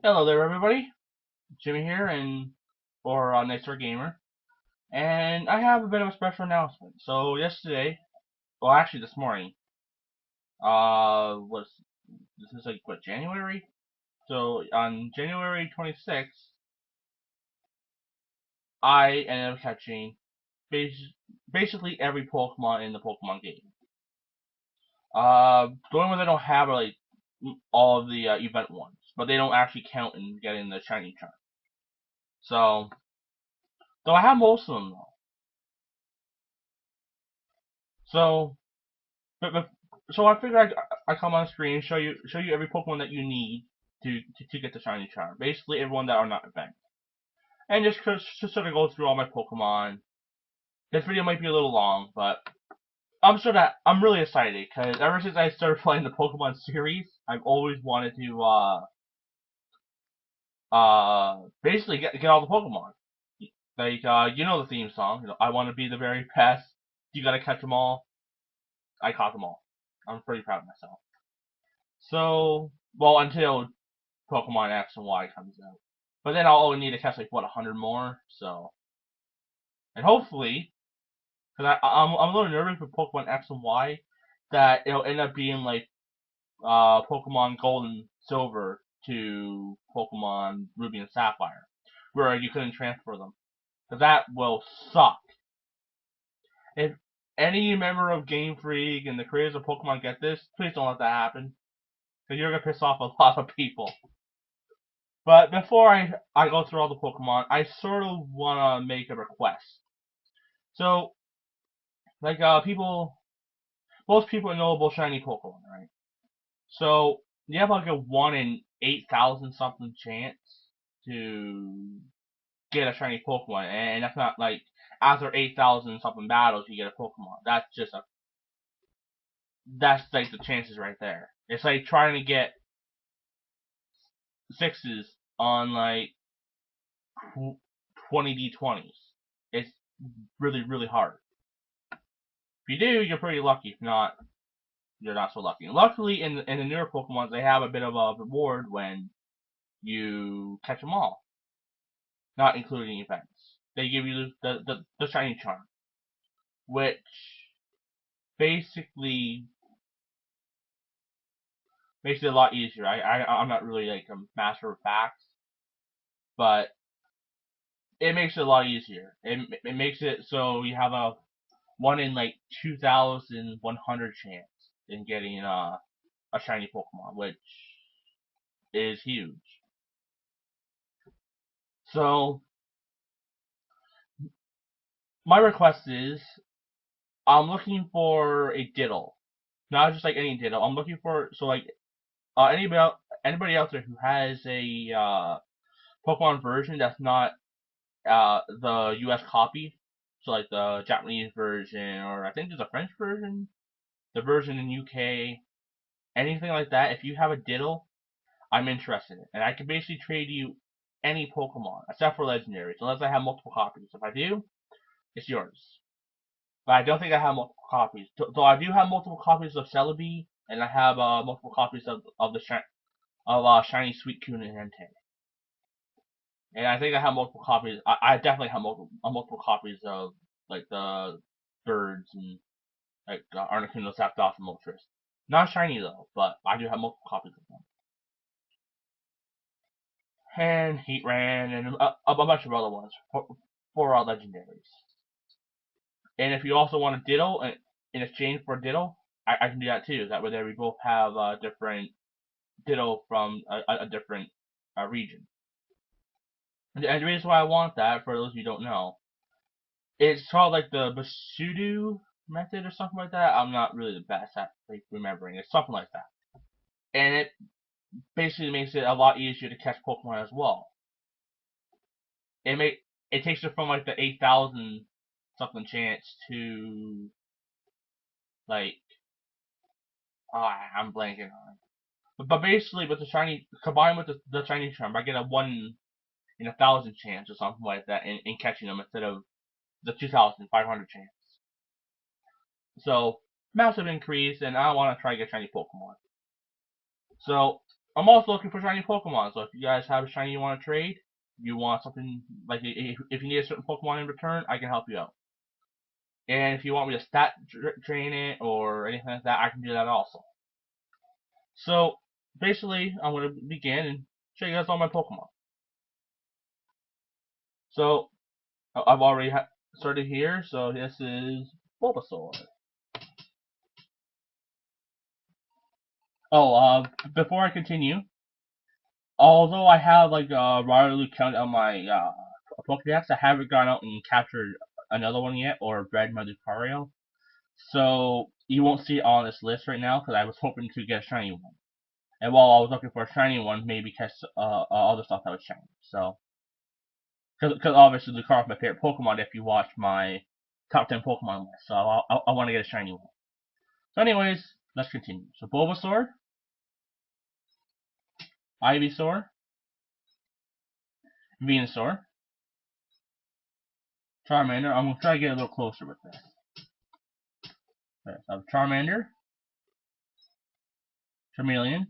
Hello there, everybody. Jimmy here, and for Nightstargamer, and I have a bit of a special announcement. So yesterday, well, actually this morning, was this is like what, January? So on January 26th, I ended up catching bas basically every Pokemon in the Pokemon game. The only ones I don't have are like all of the event ones, but they don't actually count in getting the shiny charm. So, though I have most of them though. So but so I figured I come on screen and show you every Pokemon that you need to get the shiny charm. Basically, everyone that are not event, and just sort of go through all my Pokemon. This video might be a little long, but I'm really excited because ever since I started playing the Pokemon series, I've always wanted to basically get all the Pokemon. Like you know the theme song. You know, I want to be the very best. You gotta catch them all. I caught them all. I'm pretty proud of myself. So, well, until Pokemon X and Y comes out. But then I'll only need to catch like what 100 more. So, and hopefully, because I'm a little nervous with Pokemon X and Y, that it'll end up being like Pokemon Gold and Silver to Pokemon Ruby and Sapphire, where you couldn't transfer them. Because that will suck. If any member of Game Freak and the creators of Pokemon get this, please don't let that happen. Because you're gonna piss off a lot of people. But before I go through all the Pokemon, I sort of want to make a request. So, like, most people know about shiny Pokemon, right? So, you have like a 1 in 8,000 something chance to get a shiny Pokemon, and that's not like after 8,000 something battles you get a Pokemon. That's like the chances right there. It's like trying to get sixes on like 20 D20s. It's really hard. If you do, you're pretty lucky. If not, you're not so lucky. And luckily, in the newer Pokemon, they have a bit of a reward when you catch them all, not including events. They give you the shiny charm, which basically makes it a lot easier. I'm not really like a master of facts, but it makes it a lot easier. It makes it so you have a 1 in like 2,100 chance in getting a shiny Pokemon, which is huge. So my request is I'm looking for a diddle, not just like any diddle. I'm looking for so like anybody out there who has a Pokemon version that's not the U.S. copy, so like the Japanese version, or I think there's a French version, the version in UK, anything like that. If you have a diddle, I'm interested in it, and I can basically trade you any Pokemon except for legendaries, unless I have multiple copies. If I do, it's yours. But I don't think I have multiple copies. Though I do have multiple copies of Celebi, and I have multiple copies of the Shiny Suicune and Entei. And I think I have multiple copies. I definitely have multiple copies of like the birds and like Articuno, Zapdos, and Moltres. Not shiny though, but I do have multiple copies of them. And Heatran and a bunch of other ones for legendaries. And if you also want a Ditto in exchange for a Ditto, I can do that too. That way there we both have a different Ditto from a different region. And the reason why I want that, for those of you who don't know, it's called like the Basudu method or something like that. I'm not really the best at like remembering. It's something like that. And it basically makes it a lot easier to catch Pokemon as well. It takes it from like the 8,000 something chance to like I'm blanking on it. But basically, with the shiny combined with the shiny charm, I get a 1 in 1,000 chance or something like that in catching them instead of the 2,500 chance. So massive increase, and I want to try to get shiny Pokemon. So I'm also looking for shiny Pokemon, so if you guys have a shiny you want to trade, you want something, like if you need a certain Pokemon in return, I can help you out. And if you want me to stat drain it or anything like that, I can do that also. So, basically, I'm going to begin and show you guys all my Pokemon. So, I've already started here, so this is Bulbasaur. Oh, before I continue, although I have like a Riolu count on my Pokedex, I haven't gone out and captured another one yet or bred my Lucario. So you won't see it on this list right now because I was hoping to get a shiny one. And while I was looking for a shiny one, maybe catch other stuff that was shiny. So, because obviously Lucario is my favorite Pokemon if you watch my top 10 Pokemon list. So I want to get a shiny one. So anyways, let's continue. So Bulbasaur, Ivysaur, Venusaur, Charmander. I'm going to try to get a little closer with this. Okay, so I have Charmander, Charmeleon,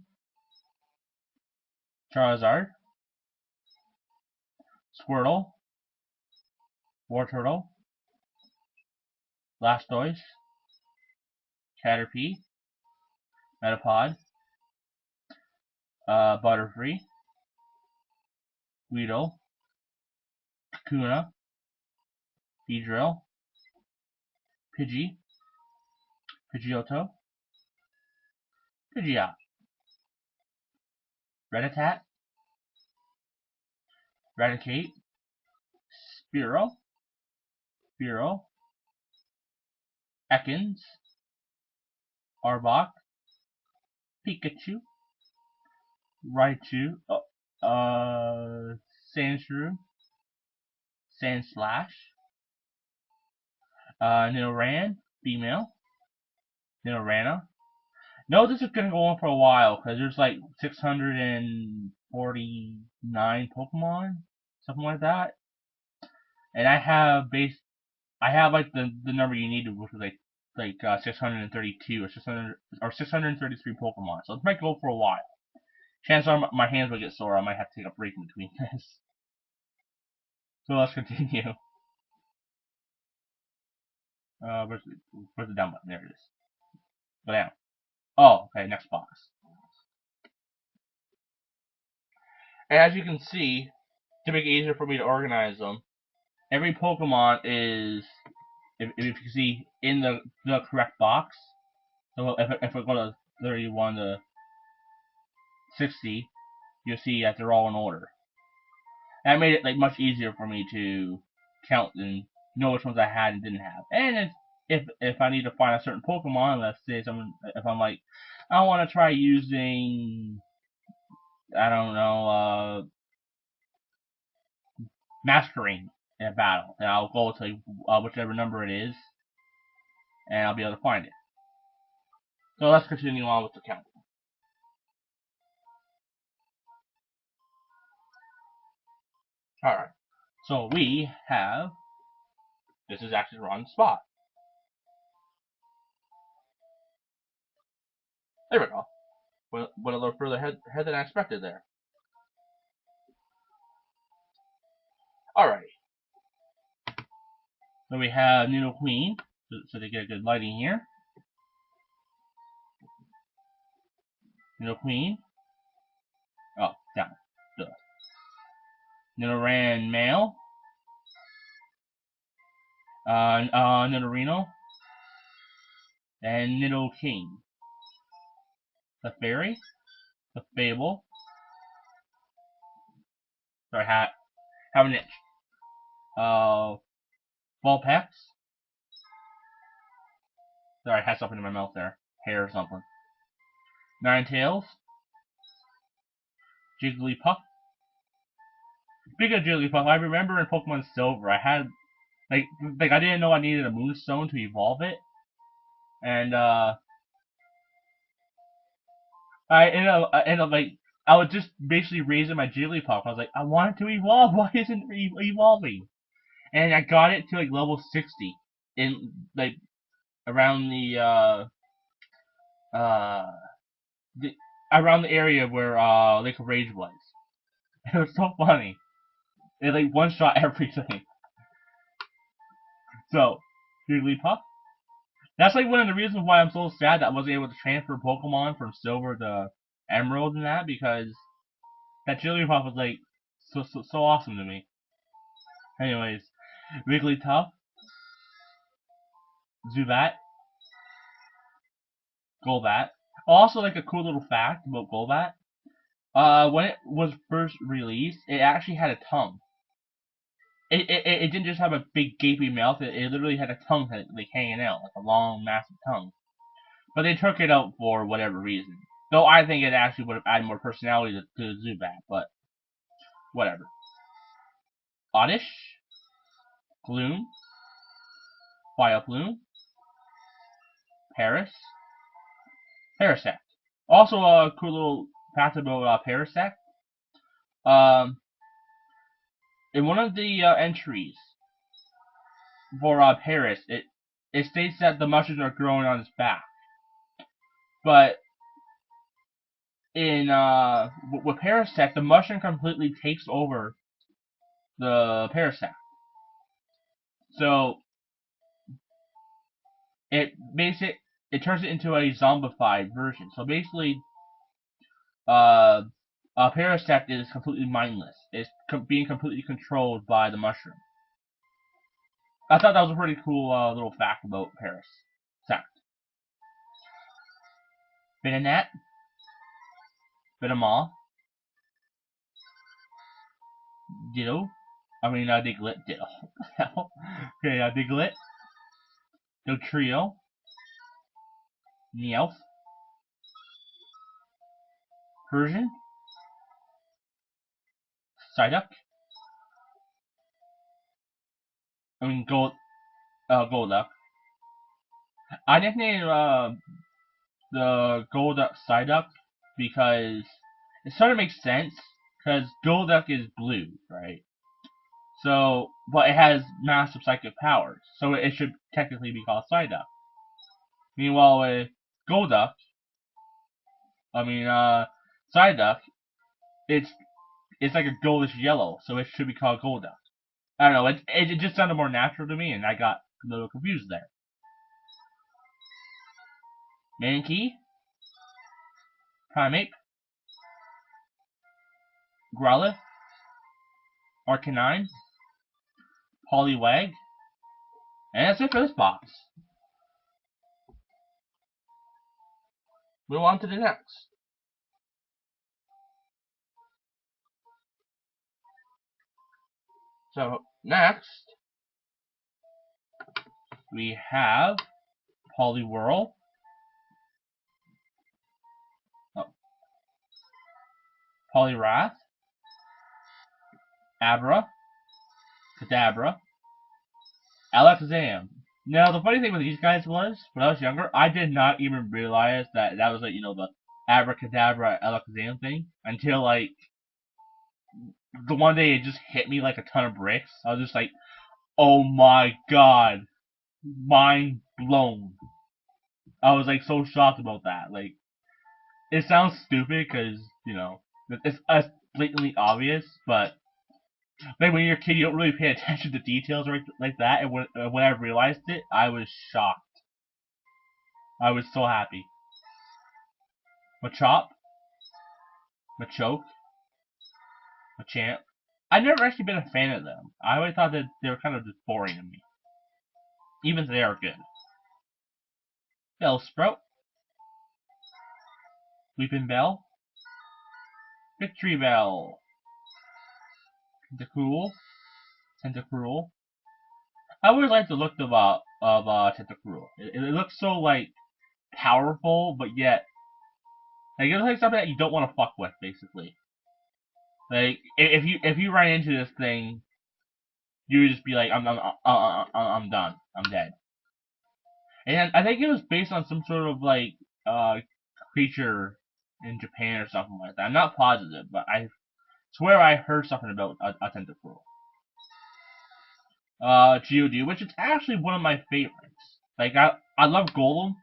Charizard, Squirtle, Wartortle, Blastoise, Caterpie, Metapod, Butterfree, Weedle, Kakuna, Beedrill, Pidgey, Pidgeotto, Pidgeot, Rattata, Raticate, Spearow, Spearow, Ekans, Arbok, Pikachu, Raichu, Sandshrew, Sandslash, Nidoran, female, Nidorana. No, this is gonna go on for a while because there's like 649 Pokemon, something like that, and I have like the number you need, which is like 632 or 633 Pokemon. So it might go for a while. Chances are my hands will get sore. I might have to take a break in between this. So let's continue. Where's the down button? There it is. Go down. Oh, okay, next box. And as you can see, to make it easier for me to organize them, every Pokemon is, if you can see, in the correct box. So if we go to 31 to 60, you'll see that they're all in order. That made it like much easier for me to count and know which ones I had and didn't have. And if I need to find a certain Pokemon, let's say if I'm like, I want to try using, I don't know, Masquerain in a battle, then I'll go to whichever number it is, and I'll be able to find it. So let's continue on with the count. Alright, so we have, this is actually the wrong spot. There we go. Went a little further ahead than I expected there. Alrighty. So we have Nidoqueen, so they get a good lighting here. Nidoqueen. Oh, down. Good. Nidoran male. Nidorino. And Nidoking. The fairy. The fable. Sorry, have an itch. Vulpix. Sorry, I had something in my mouth there. Hair or something. Ninetales. Jigglypuff. Speaking of Jigglypuff, I remember in Pokemon Silver, I had like I didn't know I needed a Moonstone to evolve it, and I ended up like I was just basically raising my Jigglypuff. I was like, I want it to evolve. Why isn't it evolving? And I got it to like level 60 in like around uh around the area where Lake of Rage was. It was so funny. It like one shot everything. So, Jigglypuff. That's like one of the reasons why I'm so sad that I wasn't able to transfer Pokemon from Silver to Emerald and that, because that Jigglypuff was like so awesome to me. Anyways, Wigglytuff, Zubat, Golbat. Also, like a cool little fact about Golbat. When it was first released, it actually had a tongue. It didn't just have a big gaping mouth. It literally had a tongue like hanging out, like a long, massive tongue. But they took it out for whatever reason. Though I think it actually would have added more personality to Zubat, but whatever. Oddish, Gloom, Vileplume, Paris, Parasect. Also, a cool little fact about Parasect. Um, in one of the entries for Paris, it states that the mushrooms are growing on its back. But in with Parasect, the mushroom completely takes over the Parasect. So it turns it into a zombified version. So basically, Parasect is completely mindless. It's being completely controlled by the mushroom. I thought that was a pretty cool little fact about Parasect. Venonat, Venomoth, Ditto. Diglett. Ditto. Okay, Diglett, Dugtrio, Meowth, Persian, Psyduck. Golduck. I nicknamed the Golduck Psyduck because it sort of makes sense, because Golduck is blue, right? So, but it has massive psychic powers, so it should technically be called Psyduck. Meanwhile, with Golduck, Psyduck, it's like a goldish yellow, so it should be called Golduck. I don't know, it just sounded more natural to me, and I got a little confused there. Mankey, Primeape, Growlithe, Arcanine, Poliwag, and that's it for this box. Move on to the next. So, next, we have Poliwhirl, Poliwrath, Abra, Kadabra, Alakazam. Now, the funny thing with these guys was, when I was younger, I did not even realize that was like, the Abracadabra Alakazam thing, until like, the one day it just hit me like a ton of bricks. I was just like, oh my god, mind blown. I was like so shocked about that. Like, it sounds stupid because, it's blatantly obvious, but like when you're a kid, you don't really pay attention to details like that. And when I realized it, I was shocked. I was so happy. Machop, Machoke, Machamp. I've never actually been a fan of them. I always thought that they were kind of just boring to me. Even they are good. Bellsprout, Weepinbell, Victreebel, Tentacruel. I always like the look of Tentacruel. It looks so like powerful, but yet like it looks like something that you don't want to fuck with, basically. Like if you run into this thing, you would just be like, I'm done, I'm dead. And I think it was based on some sort of like creature in Japan or something like that. I'm not positive, but I swear I heard something about a Tentacruel. Geodude, which is actually one of my favorites. Like I love Golem,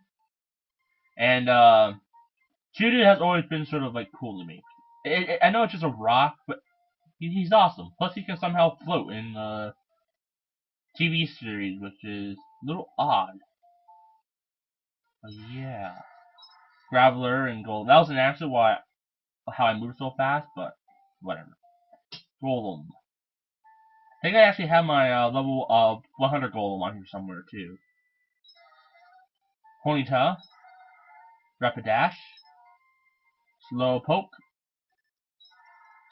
and Geodude has always been sort of like cool to me. I know it's just a rock, but he's awesome. Plus, he can somehow float in the TV series, which is a little odd. But yeah, Graveler and Gold. That was an answer why how I moved so fast, but whatever. Golem. I think I actually have my level 100 Golem on here somewhere too. Ponyta, Rapidash, Slowpoke,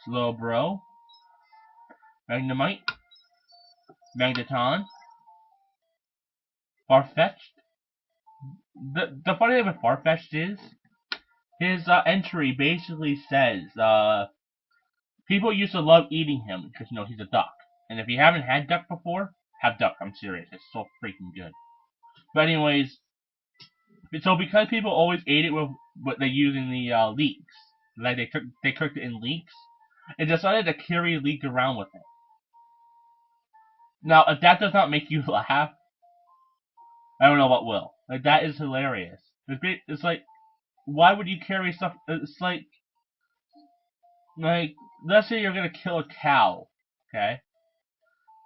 Slowbro, Magnemite, Magneton, Farfetch'd. The funny thing with Farfetch'd is his entry basically says people used to love eating him because he's a duck, and if you haven't had duck before, have duck. I'm serious, it's so freaking good. But anyways, so because people always ate it with what they use in the leeks, like they cooked it in leeks, it decided to carry leek around with it. Now, if that does not make you laugh, I don't know what will. Like, that is hilarious. It's like, why would you carry stuff? It's like, let's say you're gonna kill a cow, okay?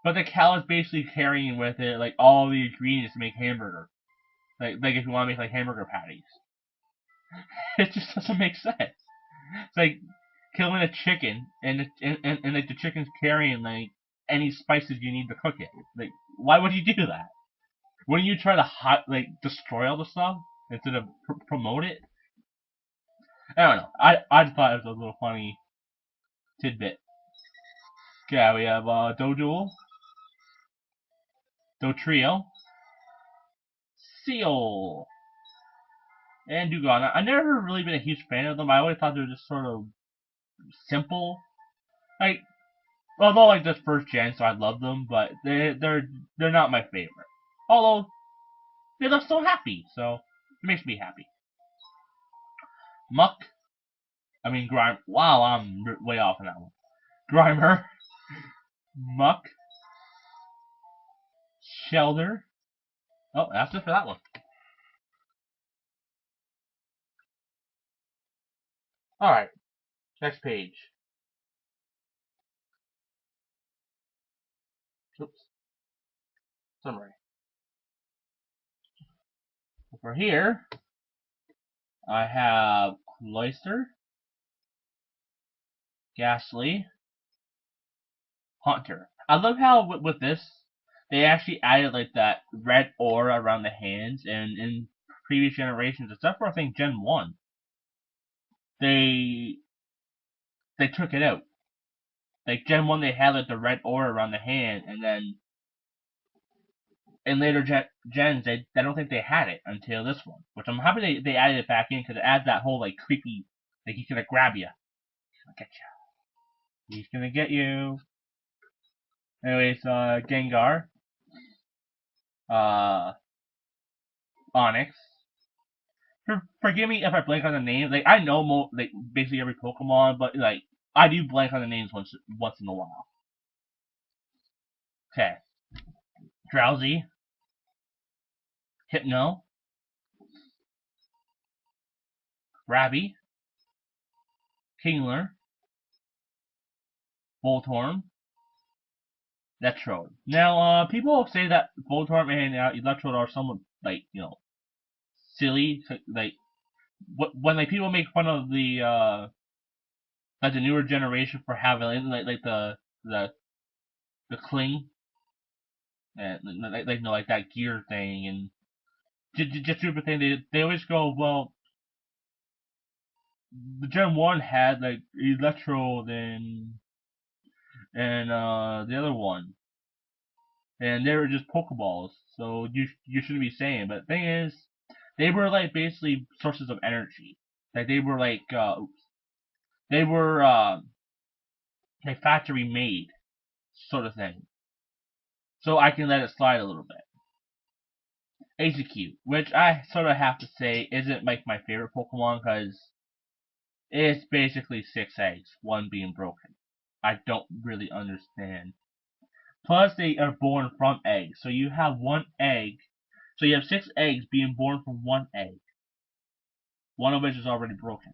But the cow is basically carrying with it like all the ingredients to make hamburger. Like if you want to make like hamburger patties, it just doesn't make sense. It's like killing a chicken and like the chicken's carrying like any spices you need to cook it. Like, why would you do that? Wouldn't you try to destroy all the stuff instead of promote it? I don't know. I just thought it was a little funny tidbit. Okay, we have Doduel, Dotrio, Seal, and Dugong. I've never really been a huge fan of them. I always thought they were just sort of simple. Like, although like this first gen, so I love them, but they're not my favorite. Although they look so happy, so it makes me happy. Muck, I mean Grime. Wow, I'm way off on that one. Grimer, Muck, Shelter. Oh, that's it for that one. Alright, next page. Oops. Summary. For here, I have Cloyster, Ghastly, Haunter. I love how with this, they actually added like that red aura around the hands, and in previous generations, except for I think Gen 1, they took it out. Like Gen 1 they had like the red aura around the hand, and then in later gens they I don't think they had it until this one. Which I'm happy they added it back in because it adds that whole like creepy, like he's gonna grab you. He's gonna get you. He's gonna get you. Anyways, Gengar, uh, Onyx. Forgive me if I blank on the names. Like I know like basically every Pokemon, but like I do blank on the names once in a while. Okay, Drowsy, Hypno, Krabby, Kingler, Voltorb, Electrode. Now, people say that Voltorb and Electrode are somewhat like silly. Like when like people make fun of the like the newer generation for having like the cling and like that gear thing and just stupid thing. They always go, well, the Gen 1 had like Electrode and the other one, and they were just Pokeballs. So you shouldn't be saying. But the thing is, they were like basically sources of energy. Like they were like they were like factory made sort of thing. So I can let it slide a little bit. Execute, which I sort of have to say isn't like my favorite Pokemon because it's basically 6 eggs, one being broken. I don't really understand. Plus, they are born from eggs, so you have one egg. So you have 6 eggs being born from one egg. one of which is already broken.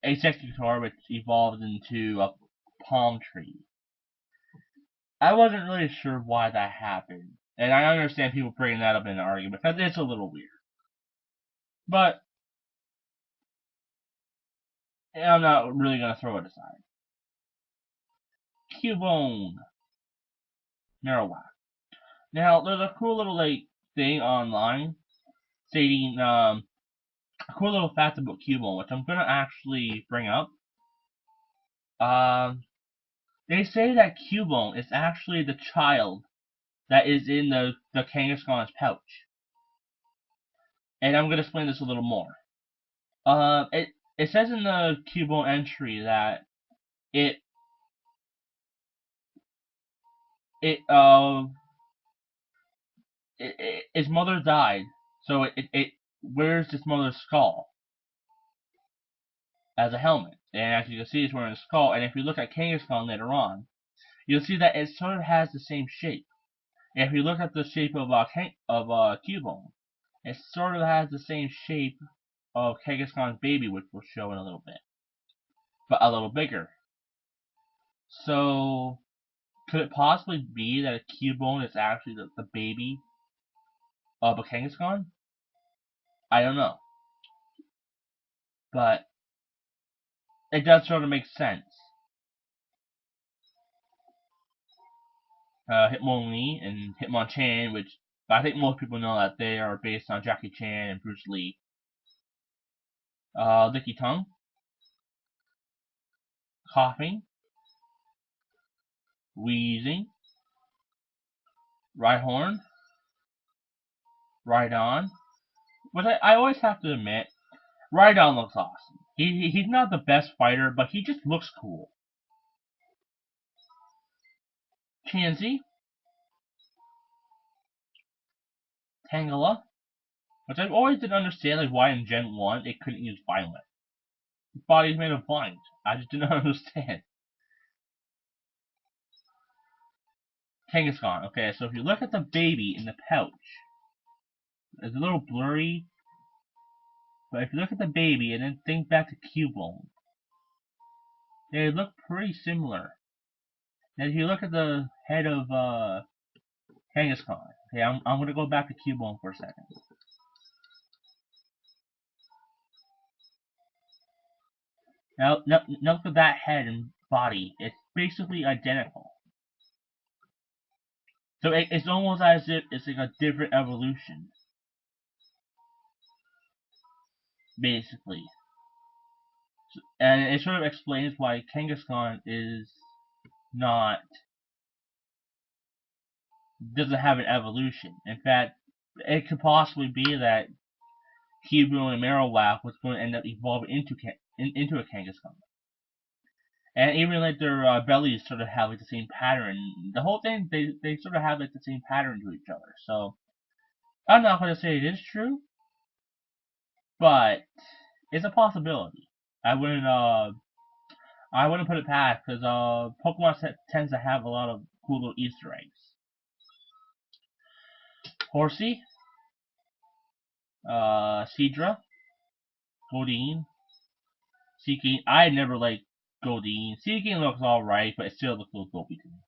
A Executor, which evolved into a palm tree. I wasn't really sure why that happened, and I understand people bringing that up in an argument because it's a little weird. But I'm not really gonna throw it aside. Cubone, Marowak. Now there's a cool little thing online stating a cool little fact about Cubone, which I'm gonna actually bring up. They say that Cubone is actually the child that is in the Kangaskhan's pouch. And I'm gonna explain this a little more. It says in the Cubone entry that it its mother died, so it wears its mother's skull as a helmet. And as you can see, it's wearing a skull. And if you look at Kangaskhan later on, you'll see that it sort of has the same shape. And if you look at the shape of Cubone, it sort of has the same shape of Kangaskhan's baby, which we'll show in a little bit, but a little bigger. So, could it possibly be that a Cubone is actually the baby of a Kangaskhan? I don't know. But it does sort of make sense. Hitmonlee and Hitmonchan, which I think most people know that they are based on Jackie Chan and Bruce Lee. Licky Tongue, coughing, wheezing, Rhyhorn, Rhydon, which I always have to admit, Rhydon looks awesome. He's not the best fighter, but he just looks cool. Chansey, Tangela, which I've always didn't understand like why in Gen 1 it couldn't use Violent. His body's made of vines. I just didn't understand. Kangaskhan. Okay, so if you look at the baby in the pouch, it's a little blurry, but if you look at the baby and then think back to Cubone, they look pretty similar. And if you look at the head of Kangaskhan, okay, I'm gonna go back to Cubone for a second. Now look at that head and body. It's basically identical. So it's almost as if it's like a different evolution, basically. And it sort of explains why Kangaskhan doesn't have an evolution. In fact, it could possibly be that Cubone and Marowak was going to end up evolving into a Kangaskhan. And even like their bellies sort of have like the same pattern. The whole thing, they sort of have like the same pattern to each other. So I'm not going to say it is true, but it's a possibility. I wouldn't put it past because Pokemon tends to have a lot of cool little Easter eggs. Horsey, Seadra, Goldeen, Seeking. I never liked Goldeen. Seeking looks alright, but it still looks a little dopey to me.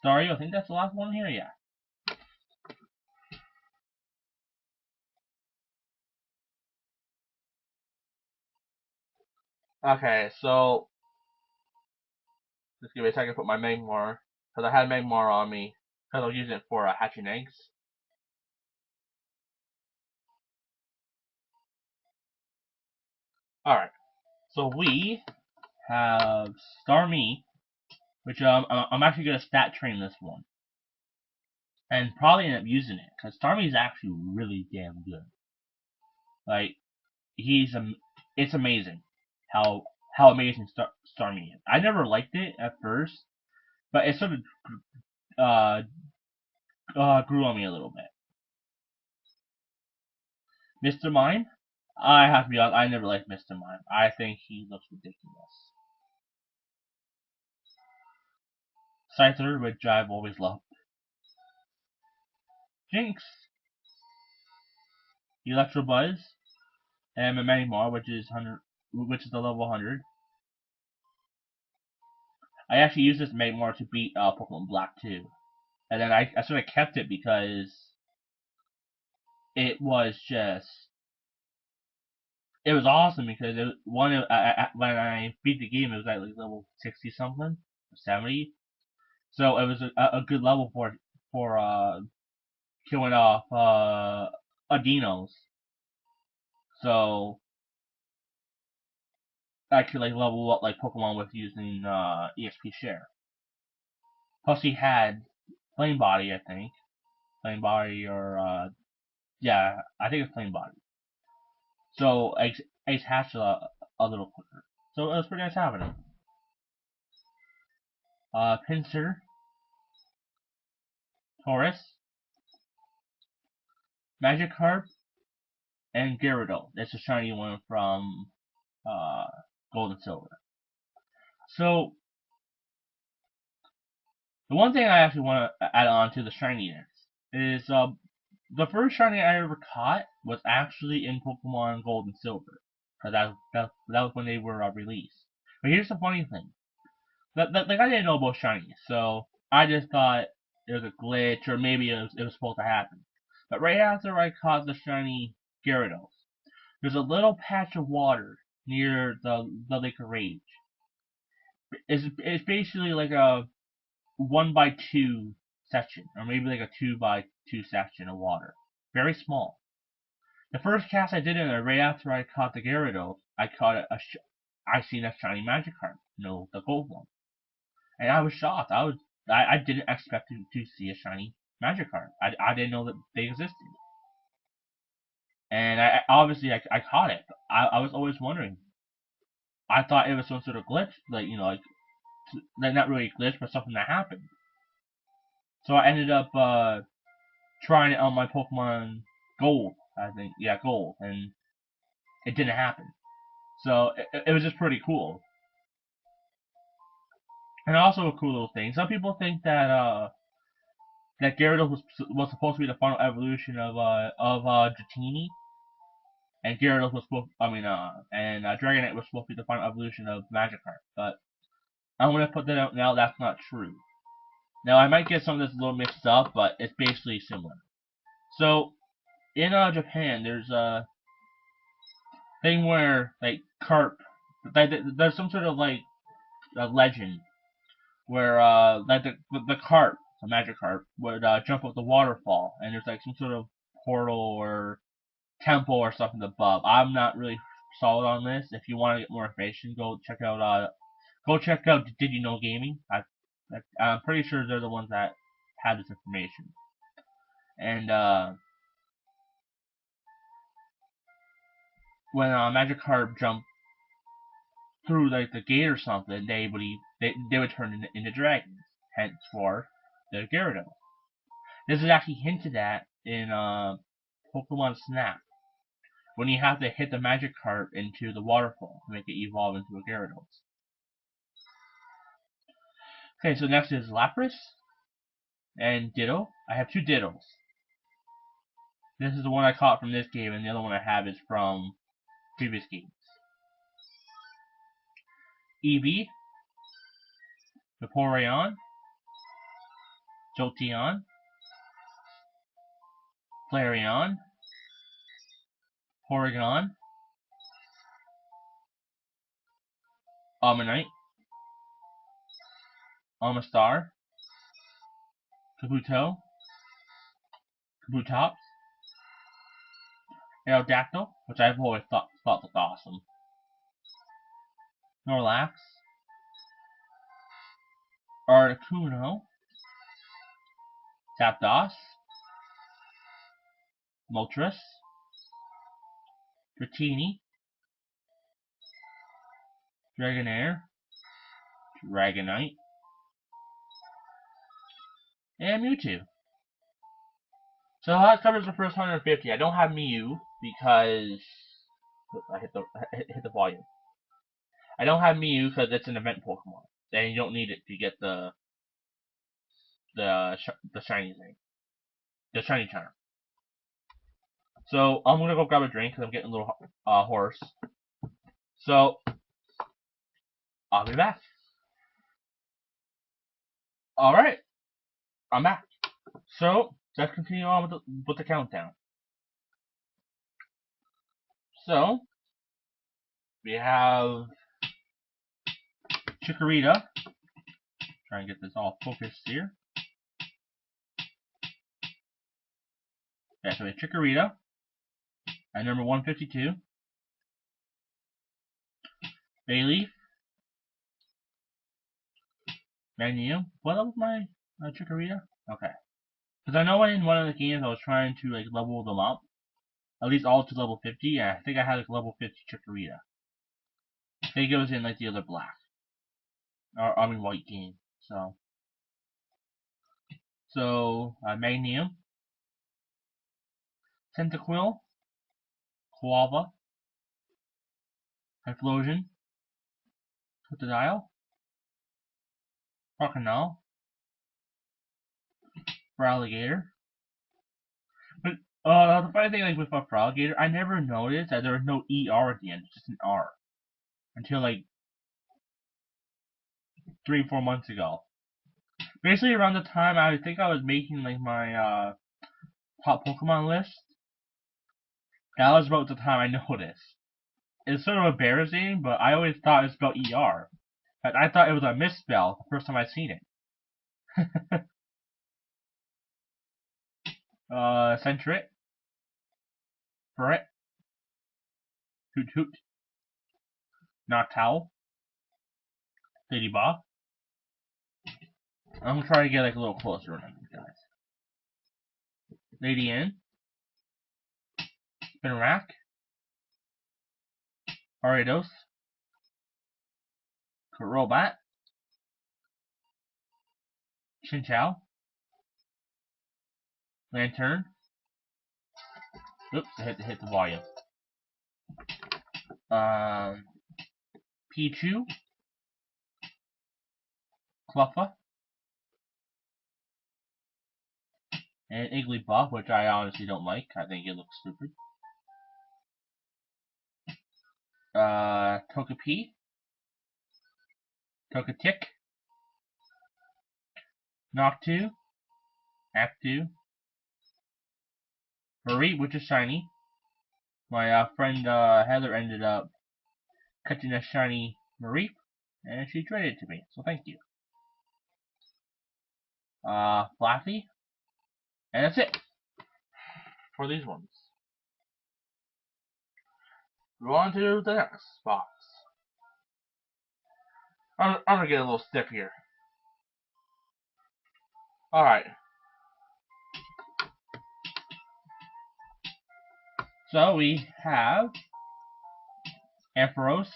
Staryu, I think that's the last one here, yeah. Okay, so just give me a second to put my Magmar, because I had Magmar on me, because I was using it for hatching eggs. Alright, so we have Starmie, which I'm actually going to stat train this one. And probably end up using it, because Starmie is actually really damn good. Like, it's amazing how amazing Starmie is. I never liked it at first, but it sort of grew on me a little bit. Mr. Mime, I have to be honest, I never liked Mr. Mime. I think he looks ridiculous. Scyther, which I've always loved. Jinx, Electabuzz, and Magmar, which is the level 100. I actually used this Magmar to beat Pokemon Black too, and then I sort of kept it because it was awesome because when I beat the game, it was at like level 60 something, 70. So it was a good level for killing off Adinos. So I could like level up like Pokemon with using EXP share. Plus he had Flame Body, I think. Flame Body or yeah, I think it's Flame Body. So Ace hatched a little quicker. So it was pretty nice having him. Pinsir, Taurus, Magikarp, and Gyarados. That's a shiny one from uh, Gold and Silver. So the one thing I actually want to add on to the shininess is the first shiny I ever caught was actually in Pokemon Gold and Silver, because that was when they were released. But here's the funny thing: like I didn't know about shinies, so I just thought it was a glitch or maybe it was supposed to happen. But right after I caught the shiny Gyarados, there's a little patch of water near the Lake of Rage. It's basically like a 1x2 section, or maybe like a 2x2 section of water. Very small. The first cast I did in it, right after I caught the Gyarados, I seen a shiny Magikarp, the gold one, and I was shocked. I didn't expect to see a shiny Magikarp. I didn't know that they existed, and I caught it. I was always wondering. I thought it was some sort of glitch, like not really a glitch, but something that happened. So I ended up trying it on my Pokemon Gold, I think. Yeah, Gold, and it didn't happen. So it was just pretty cool. And also a cool little thing. Some people think that Gyarados was supposed to be the final evolution of Dratini, and Gyarados was supposed. And Dragonite was supposed to be the final evolution of Magikarp. But I'm gonna put that out now. That's not true. Now I might get some of this a little mixed up, but it's basically similar. So in Japan, there's a thing where like carp, there's some sort of like a legend where like the carp, the magic carp, would jump up the waterfall, and there's like some sort of portal or temple or something above. I'm not really solid on this. If you want to get more information, go check out Did You Know Gaming. I'm pretty sure they're the ones that have this information. And when Magikarp jumped through like the gate or something, they would turn into dragons. Hence for the Gyarados. This is actually hinted at in Pokemon Snap, when you have to hit the Magikarp into the waterfall to make it evolve into a Gyarados. Okay, so next is Lapras and Ditto. I have two Dittos. This is the one I caught from this game, and the other one I have is from previous games. Eevee, Vaporeon, Jolteon, Flareon, Porygon, Ammonite, Amistar, Kabuto, Kabutops, Aerodactyl, which I've always thought looked awesome, Snorlax, Articuno, Zapdos, Moltres, Dratini, Dragonair, Dragonite, and Mewtwo. So that covers the first 150. I don't have Mew because I hit the volume. I don't have Mew because it's an event Pokemon, and you don't need it to get the shiny thing, the shiny charm. So I'm gonna go grab a drink because I'm getting a little hoarse. So I'll be back. All right, I'm back. So let's continue on with the countdown. So we have Chikorita. Try and get this all focused here. Yeah, so we have Chikorita at number 152. Bayleaf. Magnesium. What was my Chikorita? Okay. Because I know in one of the games I was trying to like level them up. At least all to level 50. And I think I had like level 50 Chikorita. I think it was in like the other black. Or I mean white game. So Magnesium. Tentaquill. Quava. Typhlosion. Totodile. Croconaw. Feraligatr. But the funny thing like with a Feraligatr, I never noticed that there was no ER at the end, just an R. Until like 3-4 months ago. Basically around the time I think I was making like my top Pokemon list, that was about the time I noticed. It's sort of embarrassing, but I always thought it was spelled ER. I thought it was a misspell the first time I seen it. Sentret. Ferret. Hoot Hoot. Noctowl. Ladybug. I'm gonna try to get like a little closer on these guys. Lady N. Spinarak. Ariados. Crobat. Chinchou. Lantern. Oops, I had to hit the volume. Pichu. Cluffa. And Igglybuff, which I honestly don't like. I think it looks stupid. Togepi. Togetic. Noctu. Actu. Marie, which is shiny. My friend Heather ended up catching a shiny Marie, and she traded it to me, so thank you. Flaffy. And that's it for these ones. Go on to the next box. I'm gonna get a little stiff here. Alright. So we have Ampharos,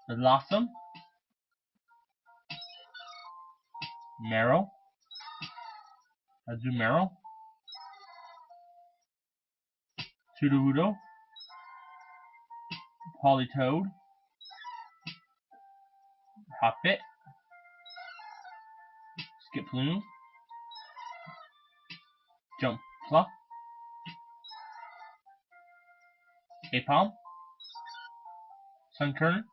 Blossom, Meryl, Azumarill, Sudowoodo, Politoed, Hoppip, Skiploom, Jumpluff, Apom, Sunkern,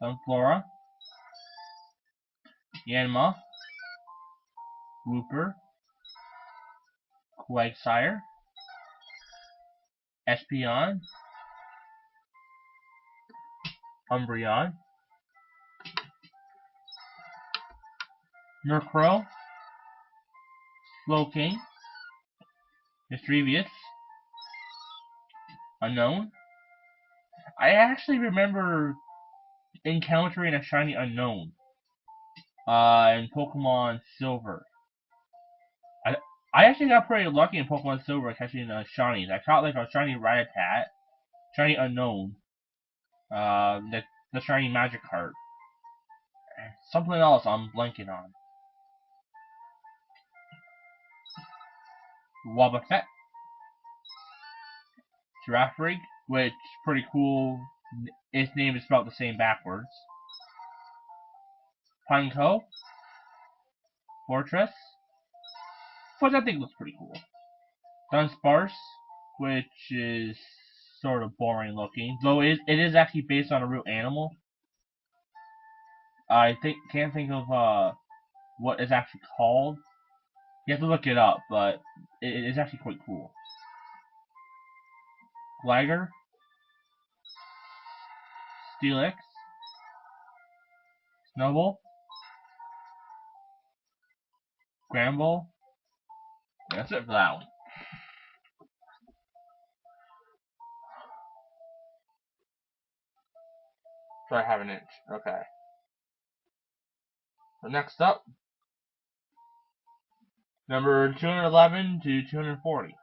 Sunflora, Yanma, Wooper, Quagsire, Espeon, Umbreon, Murkrow, Slowking, Mischievous, Unknown. I actually remember encountering a shiny Unknown in Pokemon Silver. I actually got pretty lucky in Pokemon Silver catching shinies. I caught like a shiny Rattata, shiny Unknown, the shiny Magikarp. Something else I'm blanking on. Wobbuffet, Girafarig, which is pretty cool. Its name is spelled the same backwards. Pineco, Fortress, which I think looks pretty cool. Dunsparce, which is sort of boring looking, though it is actually based on a real animal. I can't think of what it's actually called. You have to look it up, but it is actually quite cool. Gligar, Steelix, Snowball, Gramble. That's it for that one. So I have an inch. Okay. So next up, number 211 to 240.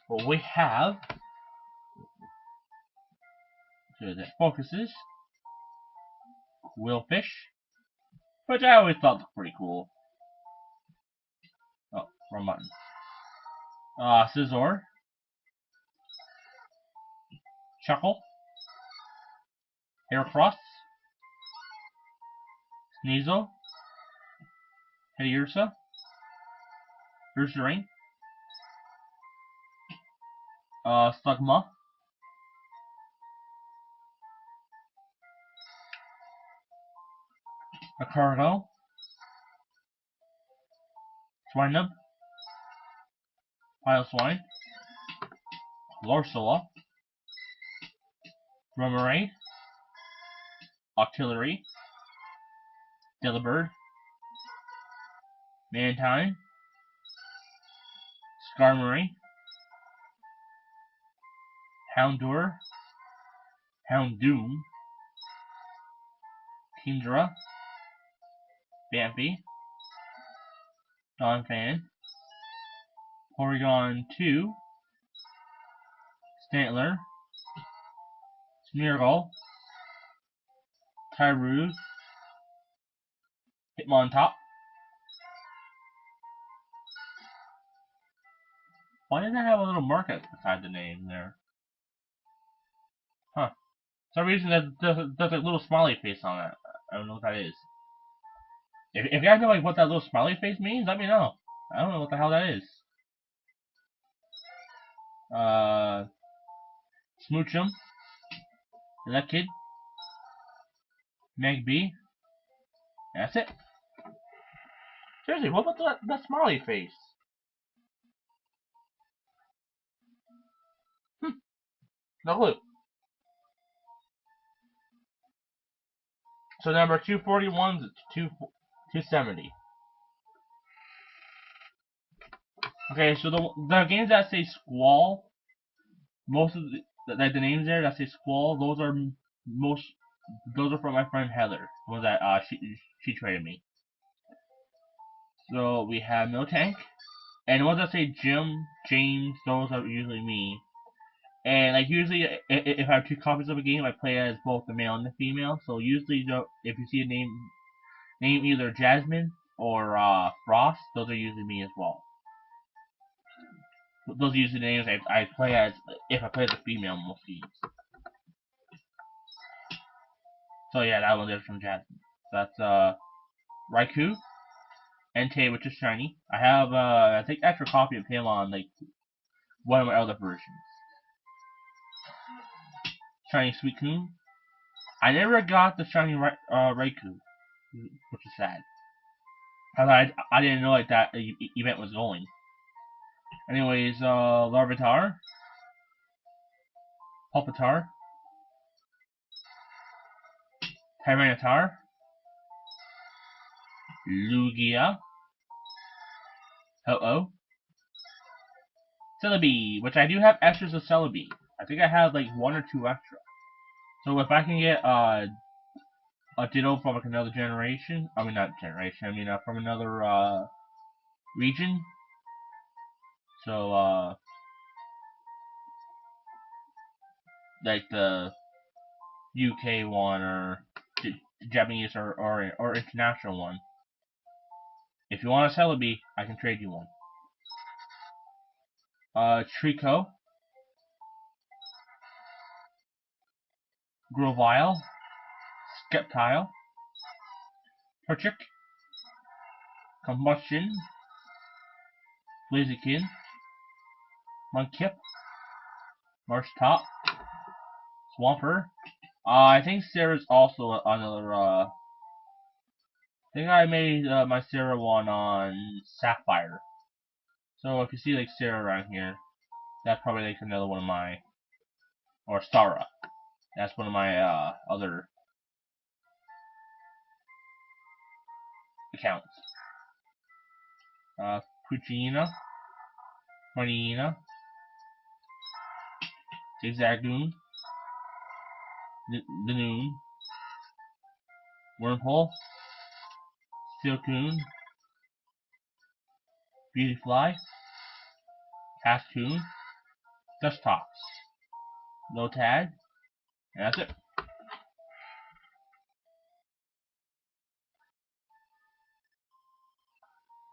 Well, we have, so that focuses, Willfish, which I always thought was pretty cool. Oh, wrong button. Scizor, Chuckle, Heracross, Sneasel, Teddiursa, Ursaring, Slugma, Ricardo, Swinub, Pileswine, Lorsola, Romarade, Octillery, Delibird, Mantine, Skarmory, Houndour, Houndoom, Kingdra, Bambi, Donphan, Porygon 2, Stantler, Smeargle, Tyrude, Hitmontop. Why does that have a little market beside the name there? Huh. For some reason there's a little smiley face on it. I don't know what that is. If you guys know like what that little smiley face means, let me know. I don't know what the hell that is. Smoochum, Elekid, Magby. That's it. Seriously, what about that smiley face? No clue. So number 241 to 270. Okay, so the games that say Squall, most of the names there that say Squall, those are from my friend Heather, the one that she traded me. So we have Miltank, and the ones that say Jim, James, those are usually me. And like usually, if I have two copies of a game, I play as both the male and the female. So usually, if you see a name either Jasmine or Frost, those are usually me as well. Those are usually the names I play as if I play as a female in most games. So yeah, that one is from Jasmine. That's Raikou, Entei, which is shiny. I have I think extra copy of him on like one of my other versions. Shiny Suicune. I never got the shiny Raikou, which is sad. I didn't know like that event was going. Anyways, Larvitar, Pulpitar, Tyranitar, Lugia, Ho-Oh, Celebi, which I do have extras of Celebi. I think I have like one or two extra. So if I can get a Ditto from like another generation, I mean not generation, I mean from another region. So like the UK one or the Japanese or international one. If you want a Celebi, I can trade you one. Trico, Grovyle, Sceptile, Perchick, Combustion, Blaziken, Munkip, Marsh Top, Swampert. I think Sarah's also another, I think I made my Sarah one on Sapphire. So if you see like Sarah around here, that's probably like another one of my, or Stara. That's one of my other accounts. Puccina, Marina, Zigzagoon, Danoon, Wormhole, Steelcoon, Beautyfly, Cascoon, Dusttops, No Tag, and that's it.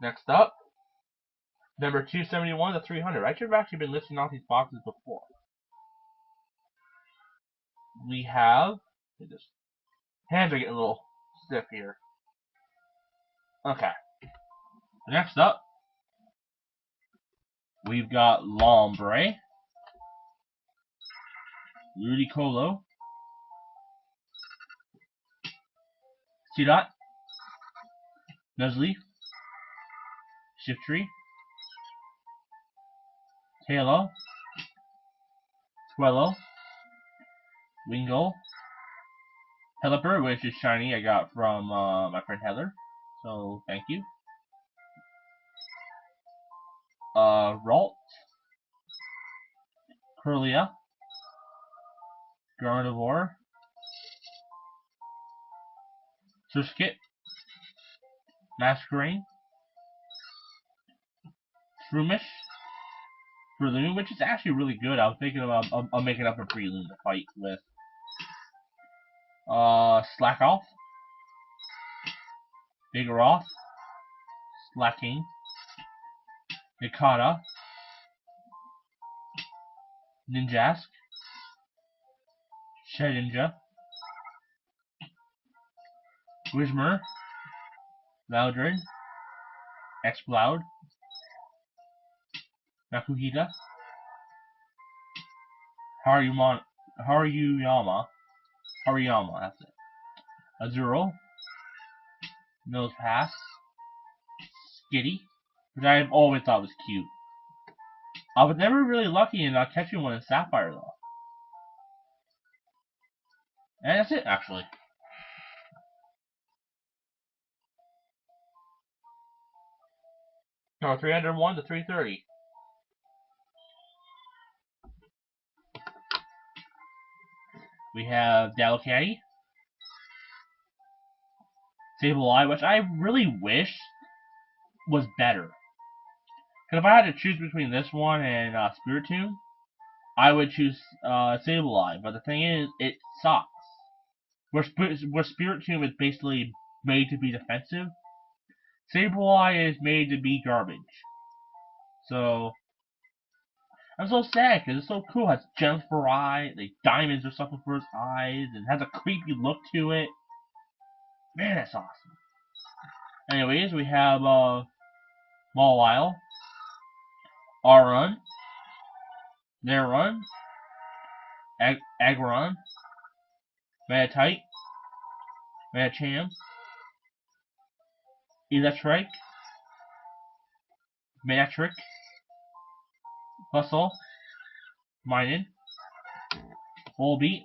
Next up, number 271 to 300. I should have actually been listing off these boxes before. We have, hands are getting a little stiff here. Okay. Next up, we've got Lombre, Ludicolo, Seedot, Nuzleaf, Shiftry, Tailo, Swellow, Wingull, Pelipper, which is shiny, I got from my friend Heather, so thank you. Ralt, Curlia, Gardevoir, Surskit, Masquerain, Shroomish, Breloom, which is actually really good. I was thinking about making up a Breloom to fight with. Slackoff, Vigoroth, Slacking, Nikata, Ninjask, Shedinja, Whismur, Loudred, Exploud, Makuhita, Haruyama, that's it. Azuro, Nosepass, Skitty, which I've always thought was cute. I was never really lucky in catching one in Sapphire though. And that's it actually. No, 301 to 330. We have Dalcatty, Sableye, which I really wish was better. Because if I had to choose between this one and Spiritomb, I would choose Sableye. But the thing is, it sucks. Where Spiritomb is basically made to be defensive, Sableye is made to be garbage. So I'm so sad because it's so cool. It has gems for eyes, like diamonds or something for its eyes, and has a creepy look to it. Man, that's awesome. Anyways, we have Mawile, Aron, Nairun, Aggron, Meditite, Medicham, Electric, Manectric, Bustle, Minun, Volbeat,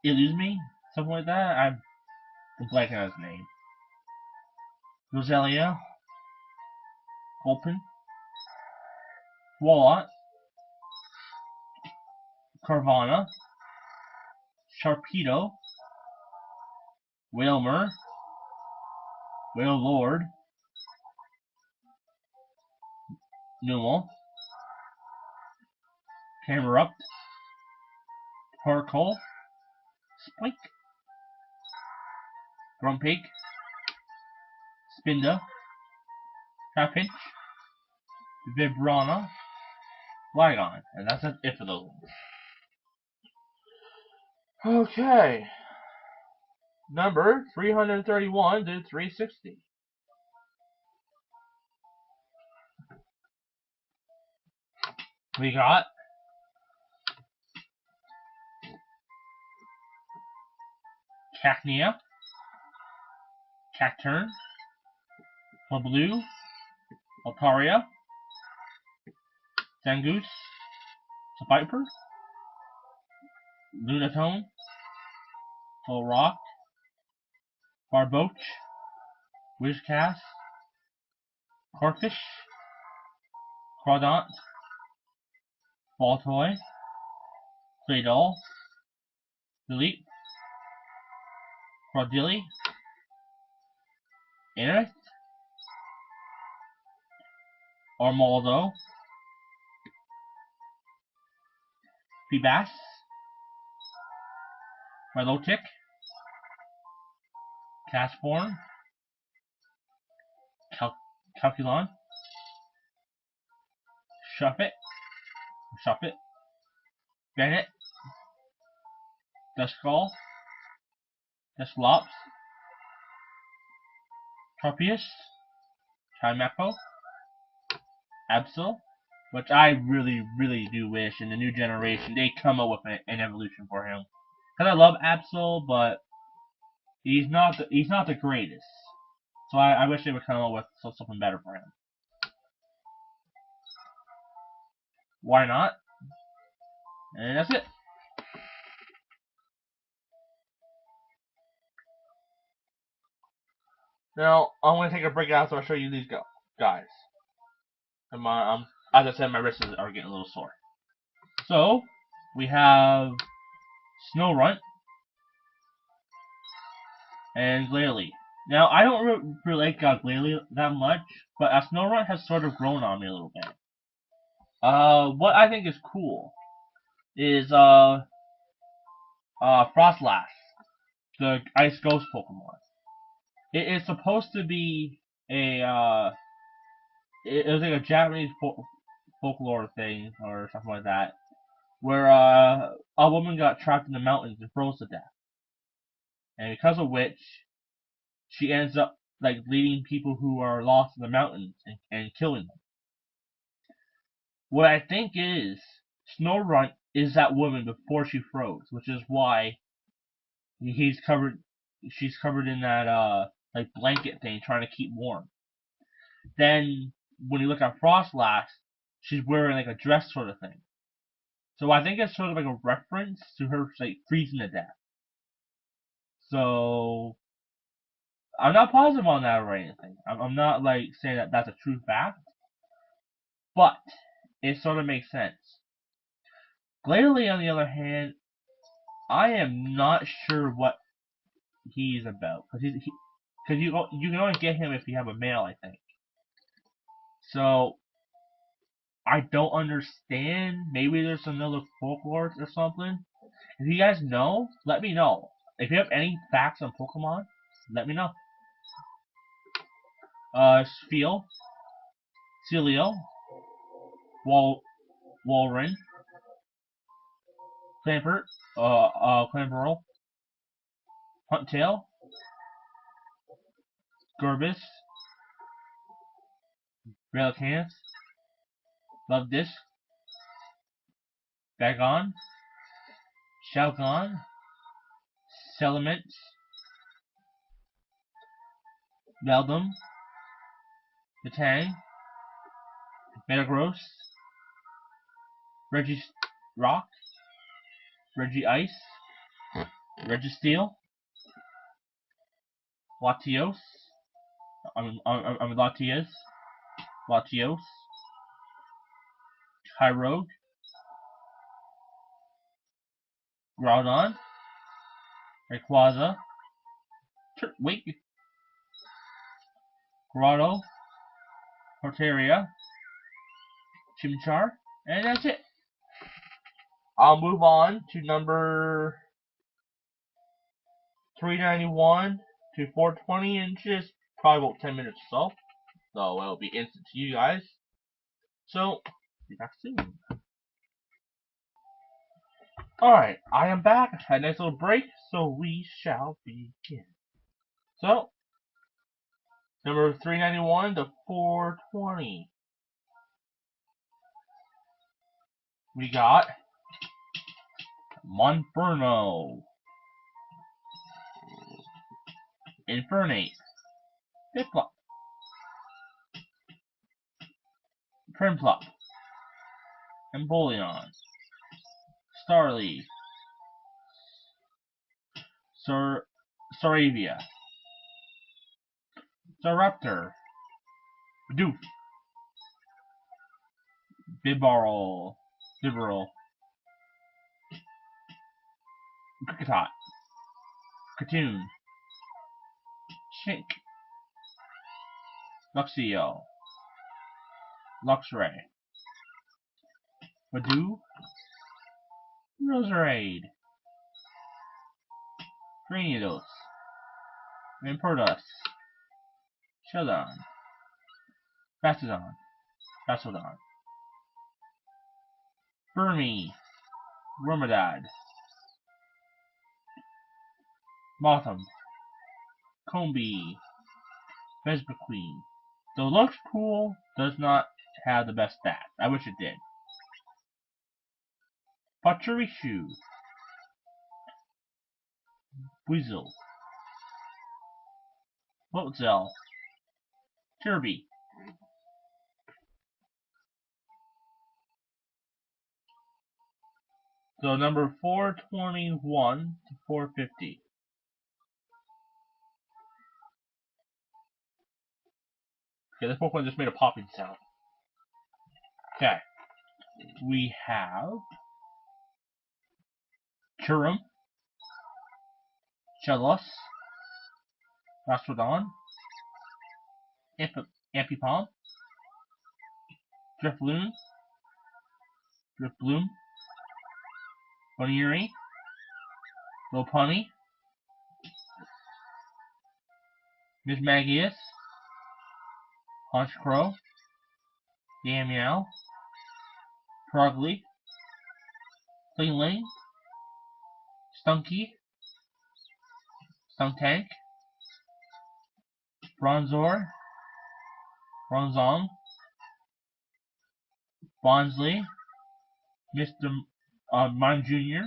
Illume, something like that. I'm blanking on his name. Roselia, Gulpin, Walnut, Carvana, Sharpedo, Wailmer, Wailord, Numel, Camerupt, Torkoal, Spike, Grumpig, Spinda, Trapinch, Vibrana, Flygon, and that's it for those ones. Okay. Number 331 to 360. We got Cacnea, Cacturn, Pablu, Altaria, Zangoose, Viper, Lunatone, Rock, Barboach, Wizcast, Corfish, Crawdont, Baltoy, Claydol, Delete, Crawdilly, Aerith, Armaldo, Feebas, Milotic, Castform, Calculon, Shuffit, Bennett, Duskull, Dusclops, Tropius, Chimecho, Absol, which I really do wish in the new generation they come up with an evolution for him. Cause I love Absol, but he's not the greatest. So I wish they would come up with something better for him. Why not? And that's it. Now I'm gonna take a break out so I'll show you these guys. And as I said, my wrists are getting a little sore. So we have Snorunt and Glalie. Now I don't really like Glalie that much, but Snorunt has sort of grown on me a little bit. What I think is cool is Frostlass, the Ice Ghost Pokemon. It is supposed to be a it was like a Japanese folklore thing or something like that, where a woman got trapped in the mountains and froze to death, and because of which she ends up like leading people who are lost in the mountains and killing them. What I think is Snorunt is that woman before she froze, which is why she's covered in that like blanket thing trying to keep warm. Then when you look at Frostlass, she's wearing like a dress sort of thing. So I think it's sort of like a reference to her like freezing to death. So I'm not positive on that or anything. I'm not like saying that that's a true fact, but it sort of makes sense. Glalie, on the other hand, I am not sure what he's about because you can only get him if you have a male, I think. So I don't understand. Maybe there's another folklore or something. If you guys know, let me know. If you have any facts on Pokemon, let me know. Spiel, Celio, Walrein, Clampert, Clamperl, Huntail, Gorbis, Relicanth, Luvdisc, Bagon, Shalgon, Salamence, Meldum, Metang, Metagross, Regirock, Regice, Registeel, Latios, Latias, Latios, Kyrogue, Groudon, Rayquaza, Grotto, Porteria, Chimchar, and that's it. I'll move on to number 391 to 420 in just probably about 10 minutes or so. So it'll be instant to you guys. So, be back soon. Alright, I am back. Had a nice little break, so we shall begin. So, number 391 to 420. We got Monferno, Infernate, Piplup, Primplop, Empoleon, Starly, Saravia, Staraptor, Bidoof, Bibarel, Kricketot, Katoon, Shink, Luxio, Luxray, Badoo, Roserade, Granidos, Vampirtus, Sheldon, Bastiodon, Burmy, Wormadad, Motham, Combi, Vesperqueen. The Lux Pool does not have the best stats. I wish it did. Pachirisu, Weasel, Floatzel, Kirby. So number 421 to 450. Okay, this Pokemon just made a popping sound. Okay. We have Churum, Chelos, Rastrodon, Ampipom, Drifloon, Drifbloom, Boniri, Lopunny, Mismagius, Honchkrow, Meow, Frogly, Klingling, Stunky, Stuntank, Bronzor, Bronzong, Bonsley, Mr. Mime Jr.,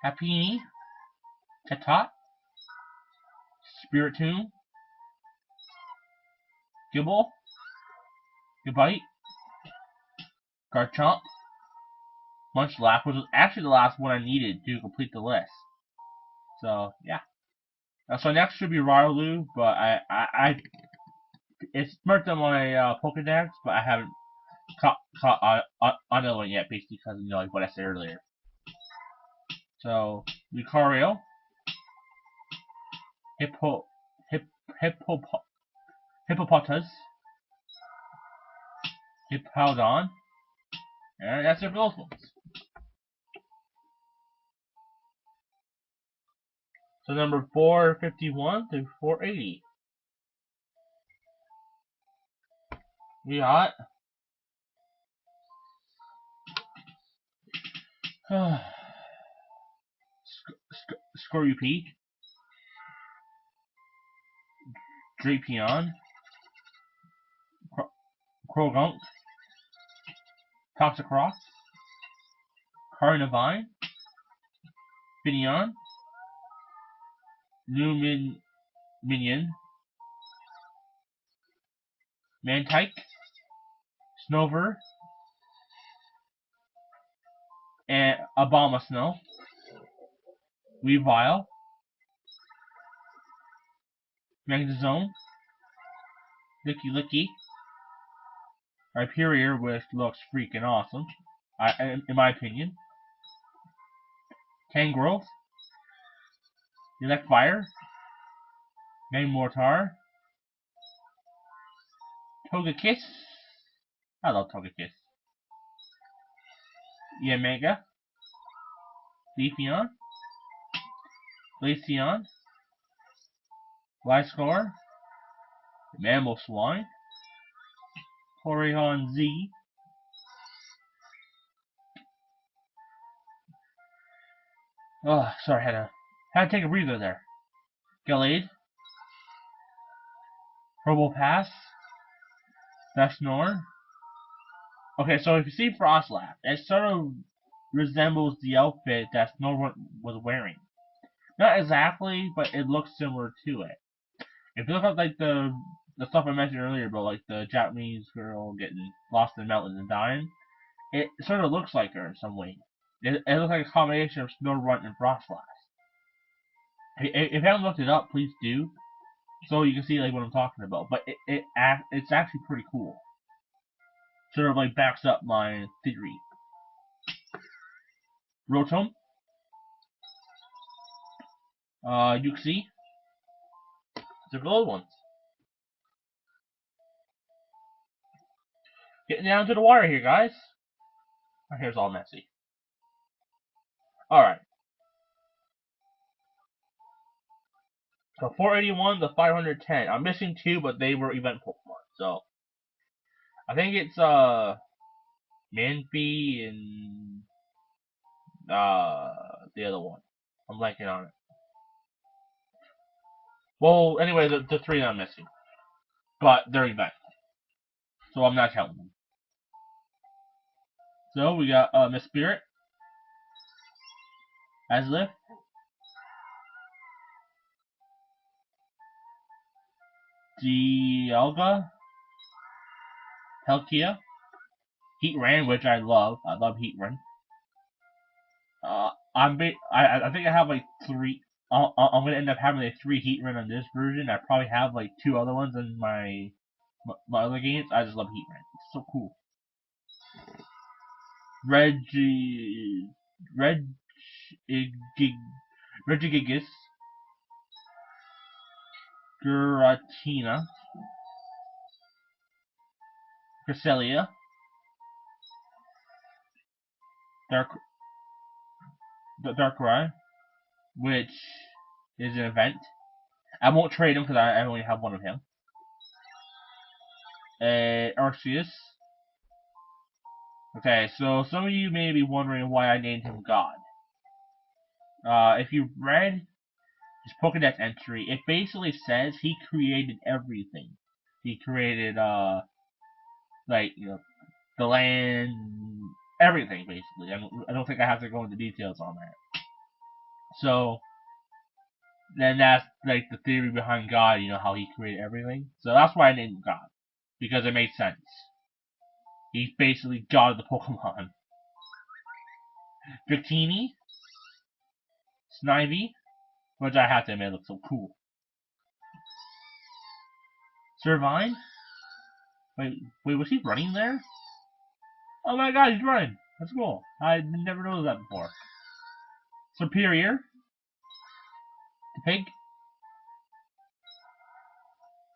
Happiny, Tetot, Spiritomb, Gibble, Gibite, Garchomp, Munchlax, which was actually the last one I needed to complete the list. So, yeah. So next should be Riolu, but it's marked on my Pokedex, but I haven't caught another one yet, basically because, you know, like what I said earlier. So, Lucario, Hippopotas, Hippowdon, and that's it for those ones. So number 451 to 480. We got Scorupi, Drapion, Krogunk, Toxicross, Carnivine, Finneon, Minion, Mantike, Snover, and Abomasnow, Weavile, Magnezone, Licky, Rhyperior, which looks freaking awesome, in my opinion, Tangrowth, Electivire, Magmortar, Togekiss, I love Togekiss, Yamega, Leafeon, Glaceon, Gliscor, Mamoswine, Porygon Z, Oh, sorry, had to take a breather there. Gallade. Robo Pass. Vesnor. Okay, so if you see Frostlaugh, it sort of resembles the outfit that Snor was wearing. Not exactly, but it looks similar to it. If you look at like the stuff I mentioned earlier about like the Japanese girl getting lost in the mountains and dying, it sort of looks like her in some way. It looks like a combination of Snorunt and Frostlass. If you haven't looked it up, please do, so you can see like what I'm talking about. But it's actually pretty cool. Sort of like backs up my theory. Rotom, Uxie, the gold ones. Getting down to the wire here, guys. My hair's all messy. Alright. So 481 to 510. I'm missing two, but they were event Pokemon. So I think it's Manphy and the other one. I'm blanking on it. Well, anyway, the three that I'm missing. But they're event. So I'm not counting them. So we got Miss Spirit, Aslith, Dialga, Palkia, Heatran, which I love. I love Heatran. I think I have like three. I'm gonna end up having like three Heatran on this version. I probably have like two other ones in my other games. I just love Heatran. It's so cool. Reggie, Reg, Regigigas, Giratina, Cresselia, Dark, Darkrai, which is an event. I won't trade him because I only have one of him. Arceus. Okay, so some of you may be wondering why I named him God. If you read his Pokédex entry, it basically says he created everything. He created, like, you know, the land, everything, basically. I don't think I have to go into details on that. So, then that's, like, the theory behind God, you know, how he created everything. So that's why I named him God. Because it made sense. He's basically God of the Pokemon. Victini, Snivy, which I have to admit looks so cool. Servine? Wait, was he running there? Oh my god, he's running! That's cool. I never noticed that before. Superior? The pig?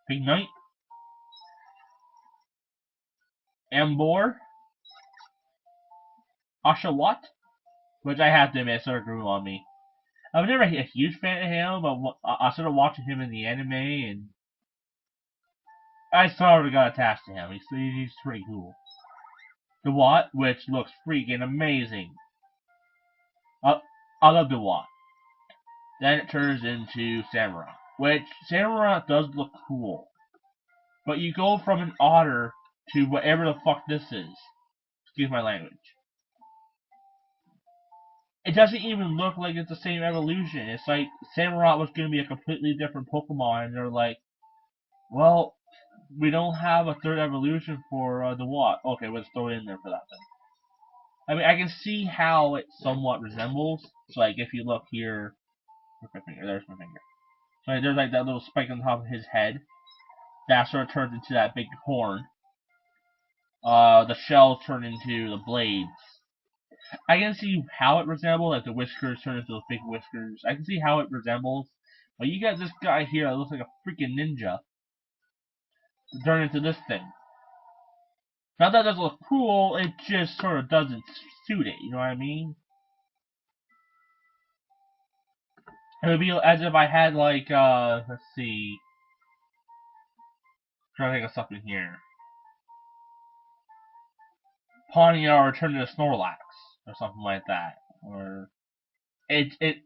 Pig Knight? Ambor? Oshawott? Which I have to admit sort of grew on me. I was never a huge fan of him, but I started watching him in the anime, and I sort of got attached to him. He's pretty cool. The Watt, which looks freaking amazing. I love the Watt. Then it turns into Samurai, which Samurai does look cool. But you go from an otter to whatever the fuck this is. Excuse my language. It doesn't even look like it's the same evolution. It's like Samurai was going to be a completely different Pokemon, and they're like, well, we don't have a third evolution for the Watt. Okay, let's throw it in there for that then. I mean, I can see how it somewhat resembles. So, like, if you look here, where's my finger? There's my finger. So there's like that little spike on top of his head. That sort of turns into that big horn. The shells turn into the blades. I can see how it resembles, like the whiskers turn into those big whiskers. I can see how it resembles. But you got this guy here that looks like a freaking ninja turn into this thing. Now that doesn't look cool, it just sort of doesn't suit it, you know what I mean? It would be as if I had like, let's see. I'm trying to think of something here. Pawniard turned into Snorlax, or something like that. Or It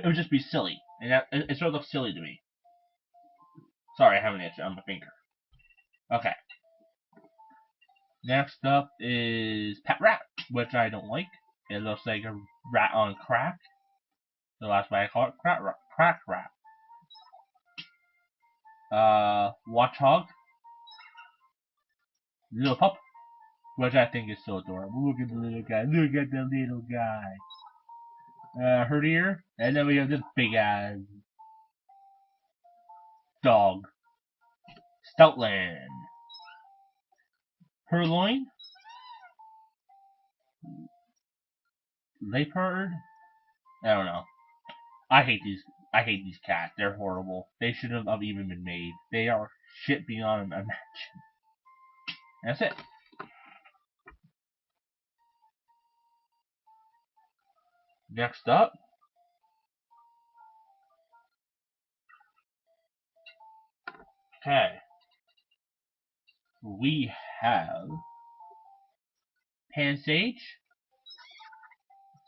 would just be silly, and it sort of looks silly to me. Sorry, I have an itch on my finger. Okay. Next up is Pet Rat, which I don't like. It looks like a rat on crack. So that's why I call it crack rat. Watchhog, little pup, which I think is so adorable. Look at the little guy. Look at the little guy. Herdier, and then we have this big ass dog. Stoutland. Purloin. Leopard. I don't know. I hate these cats. They're horrible. They shouldn't have even been made. They are shit beyond imagine. That's it. Next up. Okay. We have Pansage,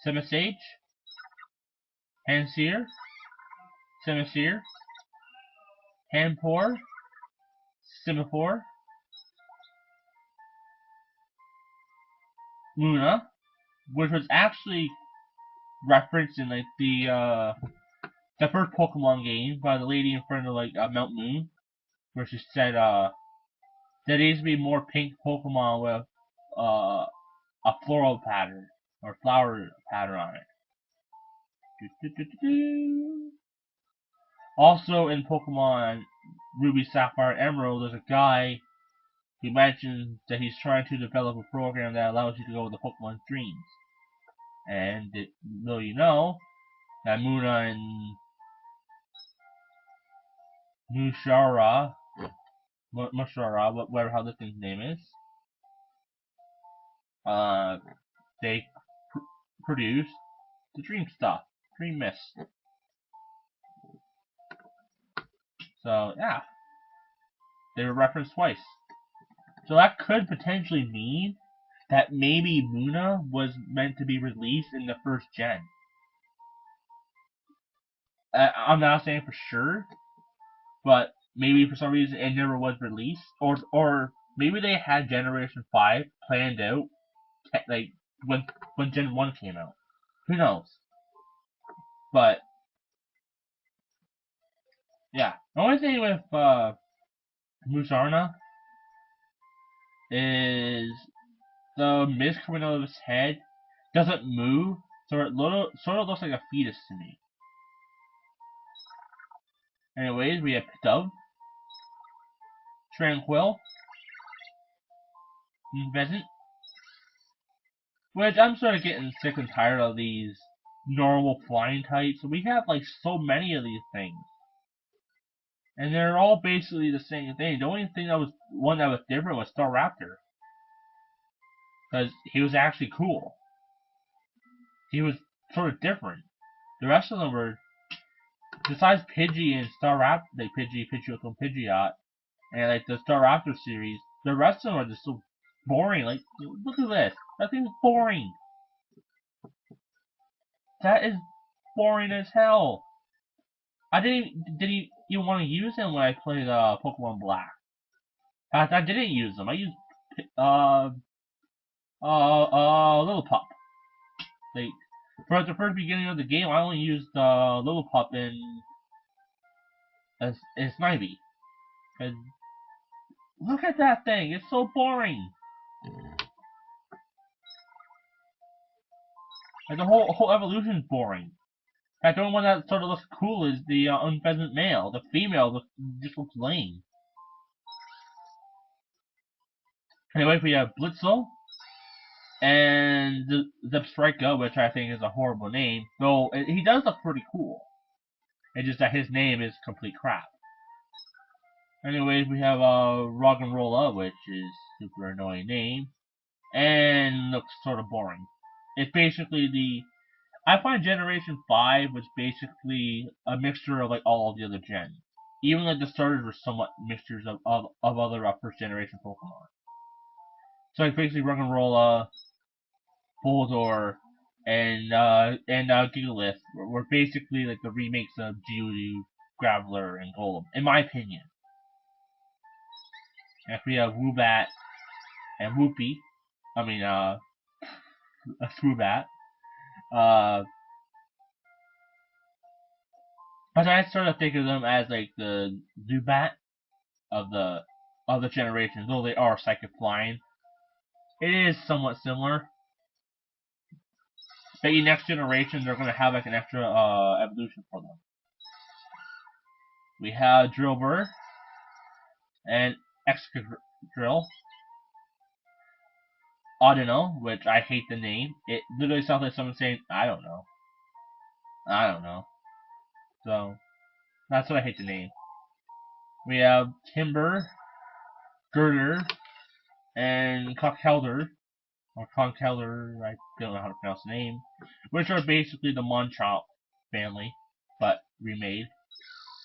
Semisage, Panseer, Semiseer, Hanpor, Semaphore, Luna, which was actually referenced in like the first Pokemon game by the lady in front of like Mount Moon, where she said there needs to be more pink Pokemon with a floral pattern or flower pattern on it. Also in Pokemon Ruby, Sapphire, Emerald, there's a guy who mentions that he's trying to develop a program that allows you to go with the Pokemon's dreams. And though you know that Muna and Mushara, whatever how this thing's name is, they produce the Dream stuff, Dream Mist. So yeah, they were referenced twice. So that could potentially mean that maybe Muna was meant to be released in the first gen. I'm not saying for sure, but maybe for some reason it never was released, or maybe they had Generation 5 planned out, like when Gen 1 came out. Who knows? But yeah, the only thing with Musarna is the mist coming out of his head doesn't move, so it sort of looks like a fetus to me. Anyways, we have Dove, Tranquil, and Pheasant, which I'm sort of getting sick and tired of these normal flying types. We have like so many of these things, and they're all basically the same thing. The only thing that was different was Staraptor, because he was actually cool. He was sort of different. The rest of them were, besides Pidgey and Staraptor, like Pidgeotto, and Pidgeot, and like the Staraptor series, the rest of them are just so boring. Like, look at this. That thing's boring. That is boring as hell. I didn't even want to use him when I played Pokemon Black. I didn't use them. I used Little Pup. Like, for the first beginning of the game, I only used Little Pup and Snivy. Cause look at that thing. It's so boring. Like the whole evolution is boring. In fact, the only one that sort of looks cool is the unpheasant male. The female just looks lame. Anyway, we have Blitzel and the Zebstrika, which I think is a horrible name. Though he does look pretty cool. It's just that his name is complete crap. Anyways, we have Roggenrola, which is a super annoying name, and looks sort of boring. It's basically I find Generation 5 was basically a mixture of like all of the other gens. Even like the starters were somewhat mixtures of other first generation Pokemon. So like basically Roggenrola, Bulldor, and Gigalith were basically like the remakes of Geodude, Graveler, and Golem, in my opinion. And if we have Woobat and Whoopie, I mean a Swoobat, but I sort of think of them as like the Zubat of the generation, though they are psychic flying. It is somewhat similar. But in next generation, they're gonna have like an extra evolution for them. We have Drillbur and Excadrill. Audino, which I hate the name. It literally sounds like someone saying, I don't know. I don't know. So, that's what I hate the name. We have Timber, Girder, and Conkeldurr, or Conkeldurr, I don't know how to pronounce the name, which are basically the Monchop family, but remade.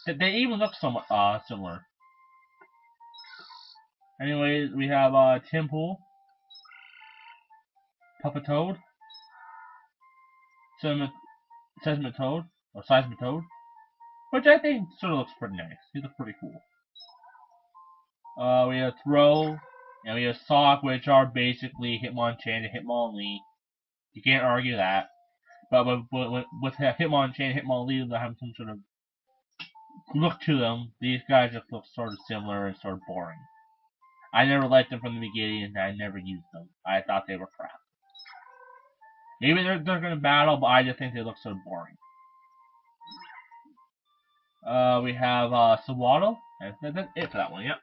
They even look somewhat similar. Anyways, we have Timpool, Puppetoad, Seismitoad, or Seismitoad, which I think sort of looks pretty nice. He looks pretty cool. We have Throw, and we have Sock, which are basically Hitmonchan and Hitmonlee. You can't argue that. But with Hitmonchan and Hitmonlee, they have some sort of look to them. These guys just look sort of similar and sort of boring. I never liked them from the beginning, and I never used them. I thought they were crap. Maybe they're gonna battle, but I just think they look so boring. We have Sawaddle. That's it for that one, yep.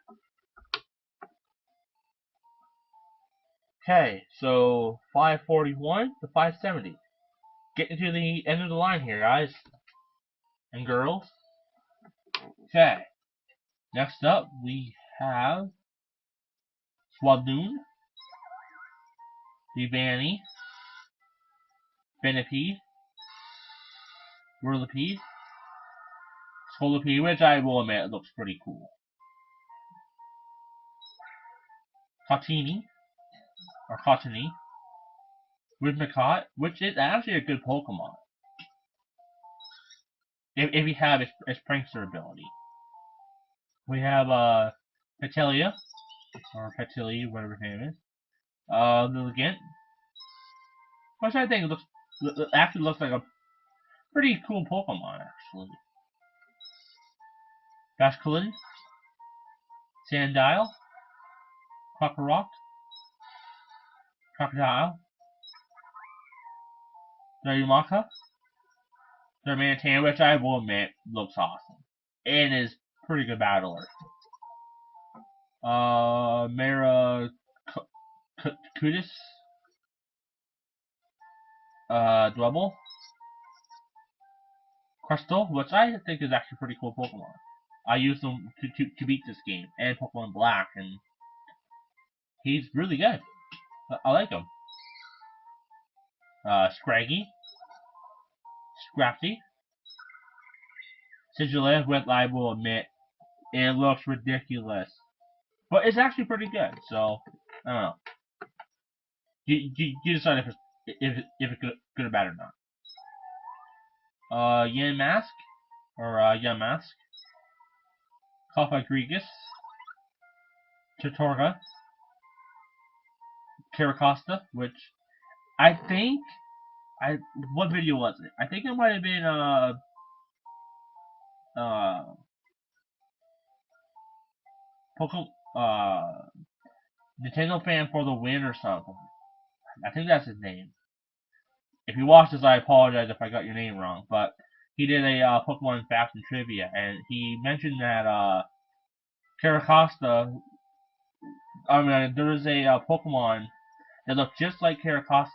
Okay, so 541 to 570. Getting to the end of the line here, guys and girls. Okay, next up we have Swadloon, Vivani, Venipede, Whirlipede, Scolipede, which I will admit looks pretty cool. Cotini, or Cottony, Whimsicott, which is actually a good Pokemon. If you have its prankster ability. We have Petulia, or Petulia, whatever his name is. Lilligant, which I think actually looks like a pretty cool Pokemon, actually. Basculin, Sandile, Crocodile, Darumaka, Darmanitan, which I will admit looks awesome. And is pretty good battler. Mara Kutis, Dwebble, Crystal, which I think is actually a pretty cool Pokemon. I used him to beat this game, and Pokemon Black, and he's really good. I like him. Scraggy, Scrafty, Sigilyph, which I will admit, it looks ridiculous. But it's actually pretty good, so, I don't know. You decide if it's good or bad or not. Yamask, or Yamask, Cofagrigus, Tortorga, Caracosta, which I think what video was it? I think it might have been Nintendo Fan for the Win or something. I think that's his name. If you watched this, I apologize if I got your name wrong, but he did a Pokemon Facts and Trivia, and he mentioned that Caracosta. I mean, there was a Pokemon that looked just like Caracosta,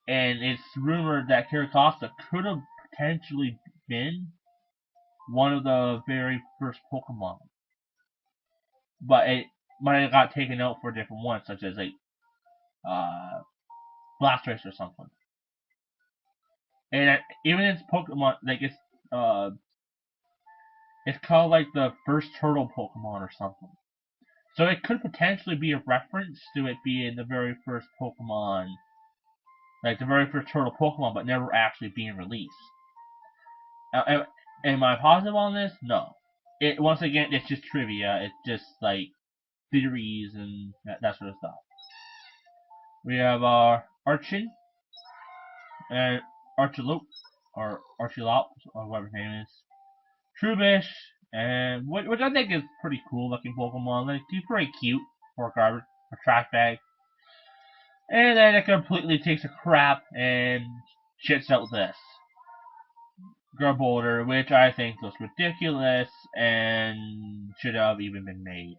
and it's rumored that Caracosta could have potentially been one of the very first Pokemon, but it might have got taken out for a different one, such as like Blastoise or something. And even its Pokemon, like it's called like the first turtle Pokemon or something. So it could potentially be a reference to it being the very first Pokemon, Like the very first turtle Pokemon, but never actually being released. Am I positive on this? No. Once again, it's just trivia. It's just like theories and that sort of stuff. We have our Archon and Archalope, or Archilop, or whatever his name is. Trubbish, and which I think is pretty cool looking Pokemon. Like he's pretty cute for a garbage, a trash bag. And then it completely takes a crap and shits out this Garbodor, which I think looks ridiculous and should have even been made.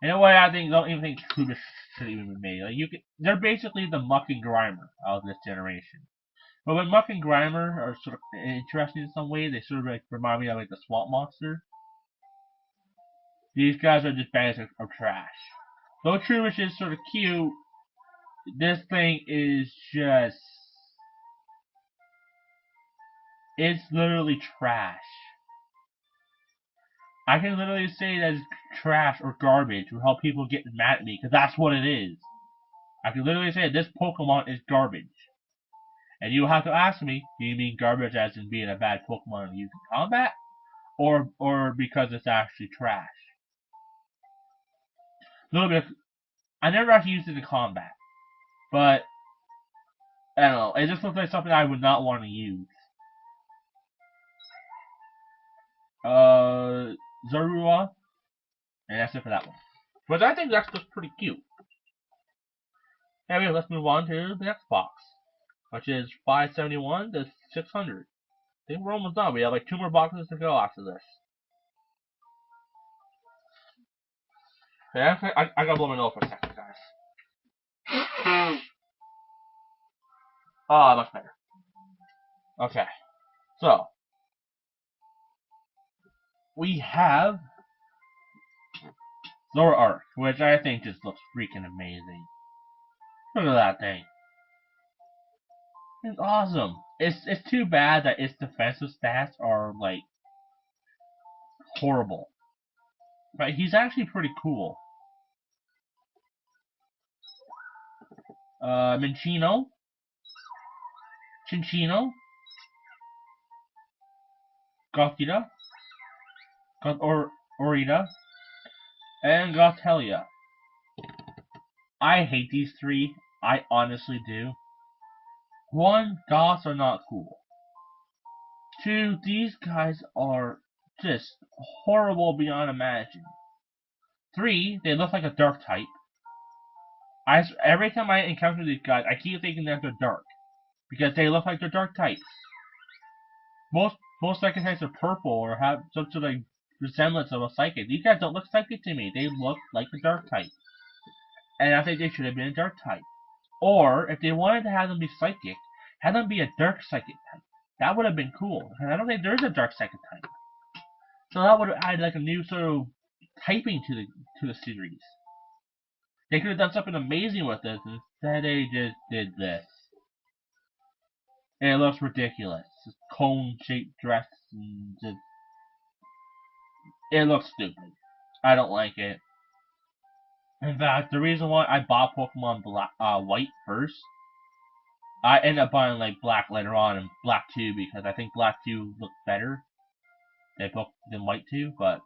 In a way, I don't even think Trubbish should even be made. Like they're basically the Muck and Grimer of this generation. But when Muck and Grimer are sort of interesting in some way, they sort of like remind me of like the Swamp Monster. These guys are just bags of trash. Though Trubbish is sort of cute, this thing is just... it's literally trash. I can literally say that it's trash or garbage without people getting mad at me, because that's what it is. I can literally say this Pokemon is garbage. And you have to ask me, do you mean garbage as in being a bad Pokemon used in combat? Or because it's actually trash? A little bit. I never actually used it in combat. But, I don't know. It just looks like something I would not want to use. Zorua. And that's it for that one. But I think that's just pretty cute. Anyway, let's move on to the next box, which is 571 to 600. I think we're almost done. We have like 2 more boxes to go after this. Yeah, I gotta blow my nose for a second, guys. Ah, much better. Okay, so we have Zoroark, which I think just looks freaking amazing. Look at that thing. It's awesome. It's too bad that its defensive stats are like horrible. But he's actually pretty cool. Minccino, Cinccino, Gothita, Orita, and Gothitelle. I hate these 3. I honestly do. 1, Goths are not cool. 2, these guys are just horrible beyond imagine. 3, they look like a dark type. Every time I encounter these guys, I keep thinking that they're dark. Because they look like they're dark types. Most psychic types are purple or have some sort of resemblance of a psychic. These guys don't look psychic to me. They look like a dark type. And I think they should have been a dark type. Or, if they wanted to have them be psychic, have them be a dark psychic type. That would have been cool. And I don't think there is a dark psychic type. So that would have added like a new sort of typing to the series. They could have done something amazing with this. Instead, they just did this. And it looks ridiculous. Just cone-shaped dress and just... it looks stupid. I don't like it. In fact, the reason why I bought Pokemon White first, I ended up buying like Black later on and Black 2 because I think Black 2 looked better than White 2, but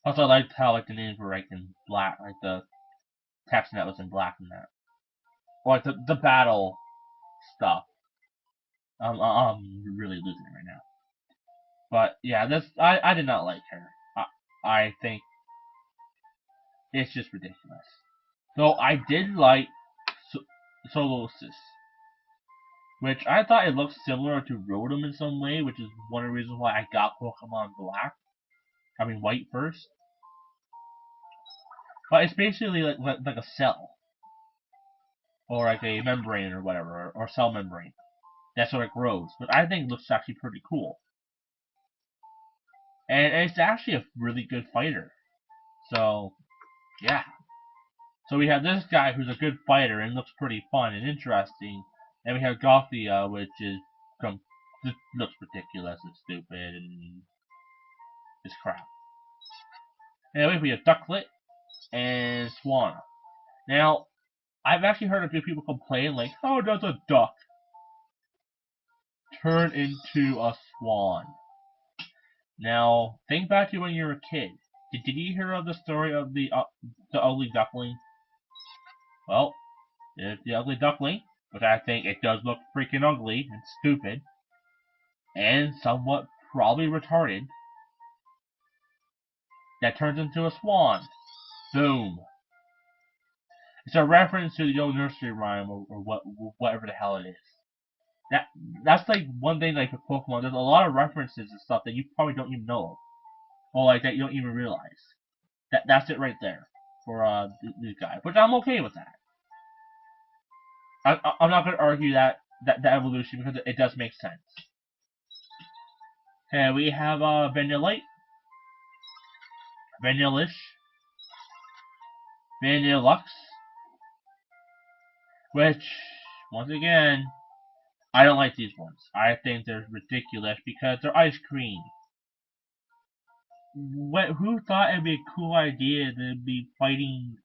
also I liked how like the names were like in black, like the text that was in black and that. Or like the battle stuff. I'm really losing it right now. But yeah, I did not like her. I think it's just ridiculous. Though I did like Solosis, which I thought it looked similar to Rotom in some way, which is one of the reasons why I got Pokemon White first. But it's basically like a cell, or like a membrane or whatever, or cell membrane that sort of grows. But I think it looks actually pretty cool, and it's actually a really good fighter. So yeah. So we have this guy who's a good fighter and looks pretty fun and interesting. And we have Gothia, which just looks ridiculous and stupid and is crap. Anyway, we have Ducklet and Swanna. Now, I've actually heard a few people complain, like, how does a duck turn into a swan? Now, think back to when you were a kid. Did you hear of the story of the ugly duckling? Well, there's the ugly duckling, which I think it does look freaking ugly and stupid, and somewhat probably retarded, that turns into a swan. Boom. It's a reference to the old nursery rhyme or whatever the hell it is. That's like one thing like with Pokemon. There's a lot of references and stuff that you probably don't even know of, or like that you don't even realize. That's it right there for these guys, which I'm okay with that. I'm not gonna argue that evolution because it does make sense. Okay, we have Vanillite, Vanillish, Vanillux, which once again I don't like these ones. I think they're ridiculous because they're ice cream. Who thought it'd be a cool idea to be fighting,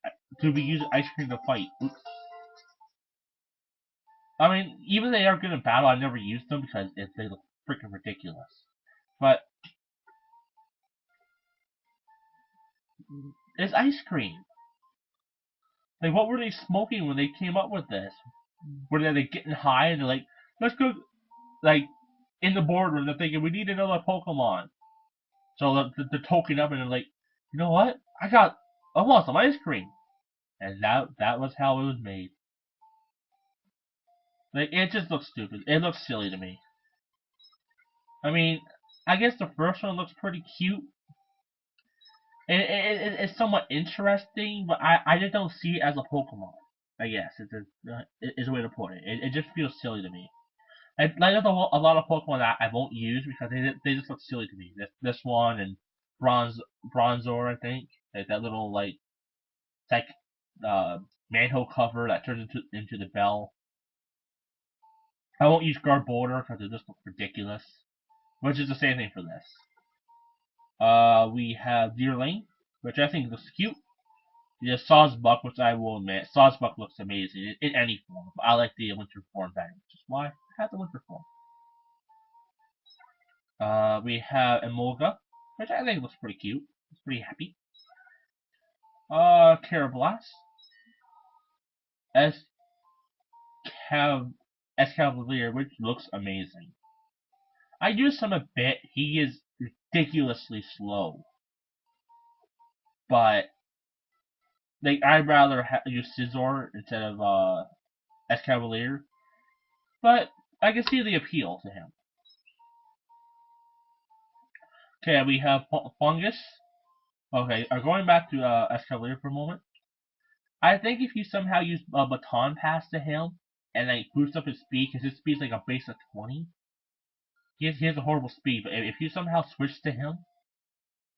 to be using ice cream to fight? Oops. I mean, even if they are good in battle, I never use them because they look freaking ridiculous. But it's ice cream. Like, what were they smoking when they came up with this? Were they like, getting high and they're like, let's go, like, in the boardroom, they're thinking, we need another Pokemon. So they're toking up and they're like, you know what? I want some ice cream. And that was how it was made. Like, it just looks stupid. It looks silly to me. I mean, I guess the first one looks pretty cute. It's somewhat interesting, but I just don't see it as a Pokemon. I guess it's a way to put it. It just feels silly to me. Like there's a lot of Pokemon that I won't use because they just look silly to me. This one and Bronzor, I think. Like that little like it's like manhole cover that turns into the bell. I won't use Garbodor because it just looks ridiculous. Which is the same thing for this. We have Deerling, which I think looks cute. We have Sawsbuck, which I will admit, Sawsbuck looks amazing in any form. But I like the winter form better, which is why I have the winter form. We have Emolga, which I think looks pretty cute. It's pretty happy. Carablast. Escavalier, which looks amazing. I use him a bit. He is ridiculously slow. But like I'd rather use Scizor instead of Escavalier. But I can see the appeal to him. Okay, we have Fungus. Okay, going back to Escavalier for a moment. I think if you somehow use a Baton Pass to him and like boost up his speed, because his speed's like a base of 20, he has a horrible speed. But if you somehow switch to him,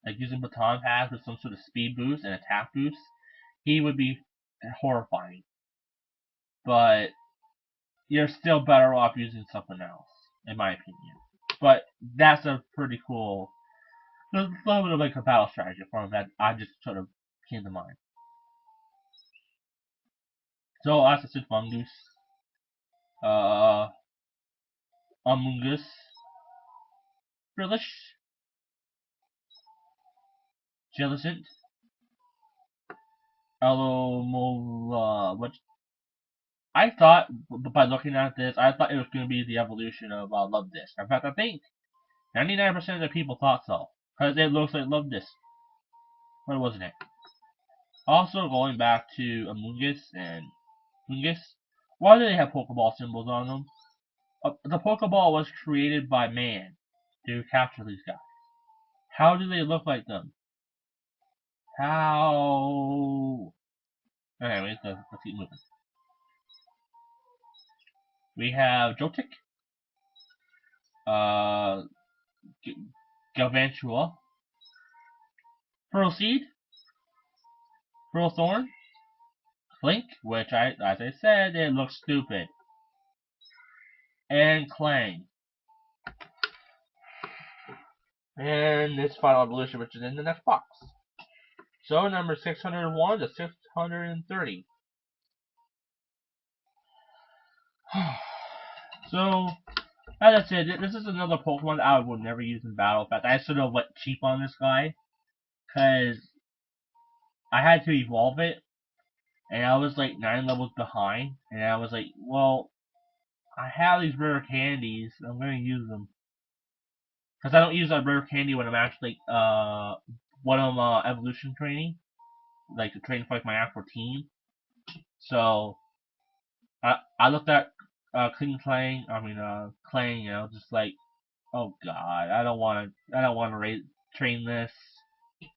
like using Baton Pass with some sort of speed boost and attack boost, he would be horrifying. But you're still better off using something else, in my opinion. But that's a pretty cool, a little bit of like a battle strategy for him that I just sort of came to mind. So Assassin Fungus, uh, Amoonguss, Frillish, Jellicent, Alomola, which I thought, by looking at this, I thought it was going to be the evolution of Luvdisc. In fact, I think 99% of the people thought so. Because it looks like Luvdisc. But it wasn't it. Also, going back to Amoonguss and Moongus, why do they have Pokeball symbols on them? The Pokeball was created by man to capture these guys. How do they look like them? How? Anyways, let's keep moving. We have Joltik, Galvantula, Pearlseed, Pearlthorn, Clink, which as I said, it looks stupid, and Clang. And this final evolution, which is in the next box. So number 601 to 630. So, as I said, this is another Pokemon that I would never use in battle. In fact, I sort of went cheap on this guy, because I had to evolve it, and I was like 9 levels behind, and I was like, well, I have these rare candies, I'm going to use them. Because I don't use a rare candy when I'm actually, when I'm evolution training, like to train for like my actual team. So, I looked at Kling, Clang, just like, oh god, I don't want to train this.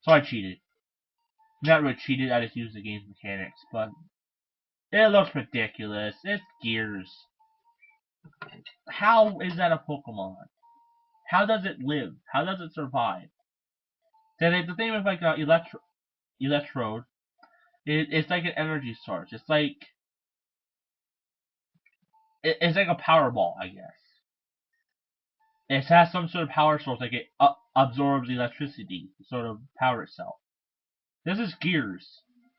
So I cheated. Not really cheated, I just used the game's mechanics, but it looks ridiculous. It's gears. How is that a Pokemon? How does it live? How does it survive? The thing with like Electrode, it's like an energy source. It's like a power ball, I guess. It has some sort of power source, like it absorbs electricity to sort of power itself. This is gears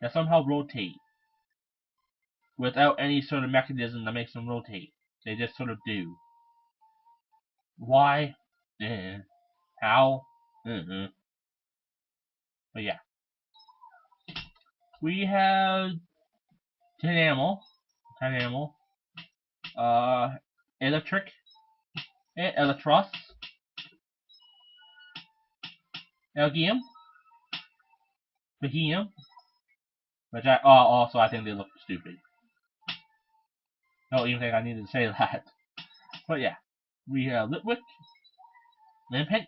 that somehow rotate without any sort of mechanism that makes them rotate. They just sort of do. Why? How? But yeah. We have Tynamo. Electric. Electros. Elgium. Behemoth. Which also I think they look stupid. I don't even think I needed to say that. But yeah. We have Litwick. Limpet.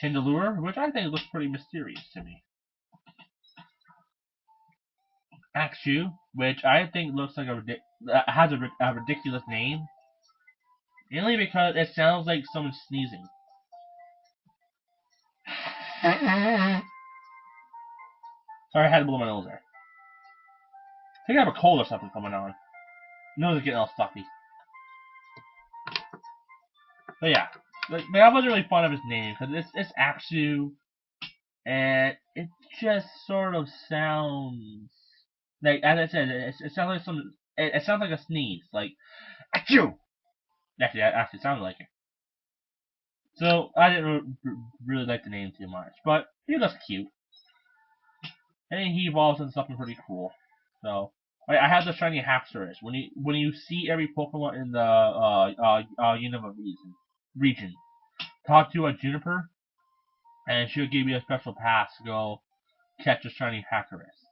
Chandelure, which I think looks pretty mysterious to me. Axew, which I think looks like has a ridiculous name. Mainly because it sounds like someone sneezing. Sorry, I had to blow my nose there. I think I have a cold or something coming on. My nose is getting all stuffy. But yeah, I wasn't really fond of his name because it's Axew, and it just sort of sounds like, as I said, it sounds like some. It sounds like a sneeze, like Achoo. Actually, it actually sounded like it. So I didn't really like the name too much, but he looks cute, and he evolves into something pretty cool. So I have the shiny Haxorus. When you see every Pokemon in the Unova region, talk to a Juniper, and she'll give you a special pass to go catch a shiny Haxorus.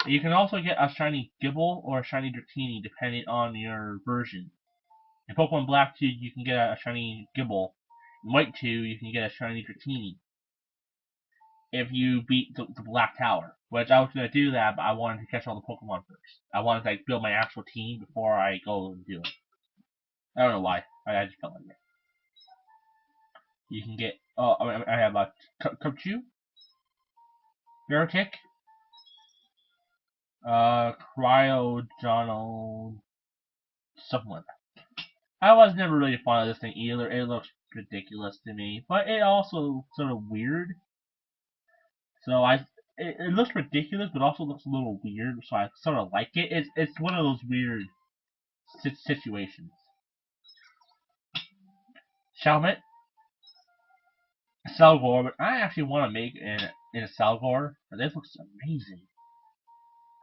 You can also get a shiny Gibble or a shiny Dratini depending on your version. In Pokemon Black 2, you can get a shiny Gibble. In White 2, you can get a shiny Dratini if you beat the Black Tower. Which I was going to do that, but I wanted to catch all the Pokemon first. I wanted to build my actual team before I go and do it. I don't know why. I just felt like it. You can get... I have a Kupchu, Vertic, Cryojono, something like that. I was never really fond of this thing either. It looks ridiculous to me, but it also sort of weird. So it looks ridiculous, but also looks a little weird. So I sort of like it. It's one of those weird situations. Shelmet, Selgor, but I actually want to make in a Selgor. But this looks amazing.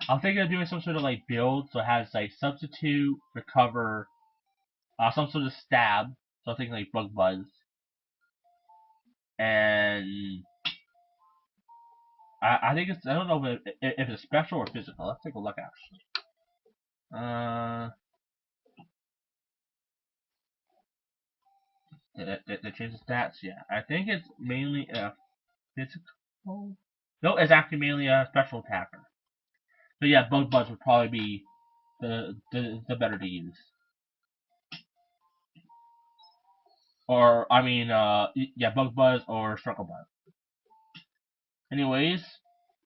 I'm thinking of doing some sort of build, so it has substitute, recover, some sort of stab. So I'm thinking bug buzz, and I think I don't know if it's special or physical. Let's take a look actually. They change the stats, yeah. I think it's mainly a physical. No, it's actually mainly a special attacker. So yeah, Bug Buzz would probably be the better to use. Or yeah, Bug Buzz or Struggle Buzz. Anyways,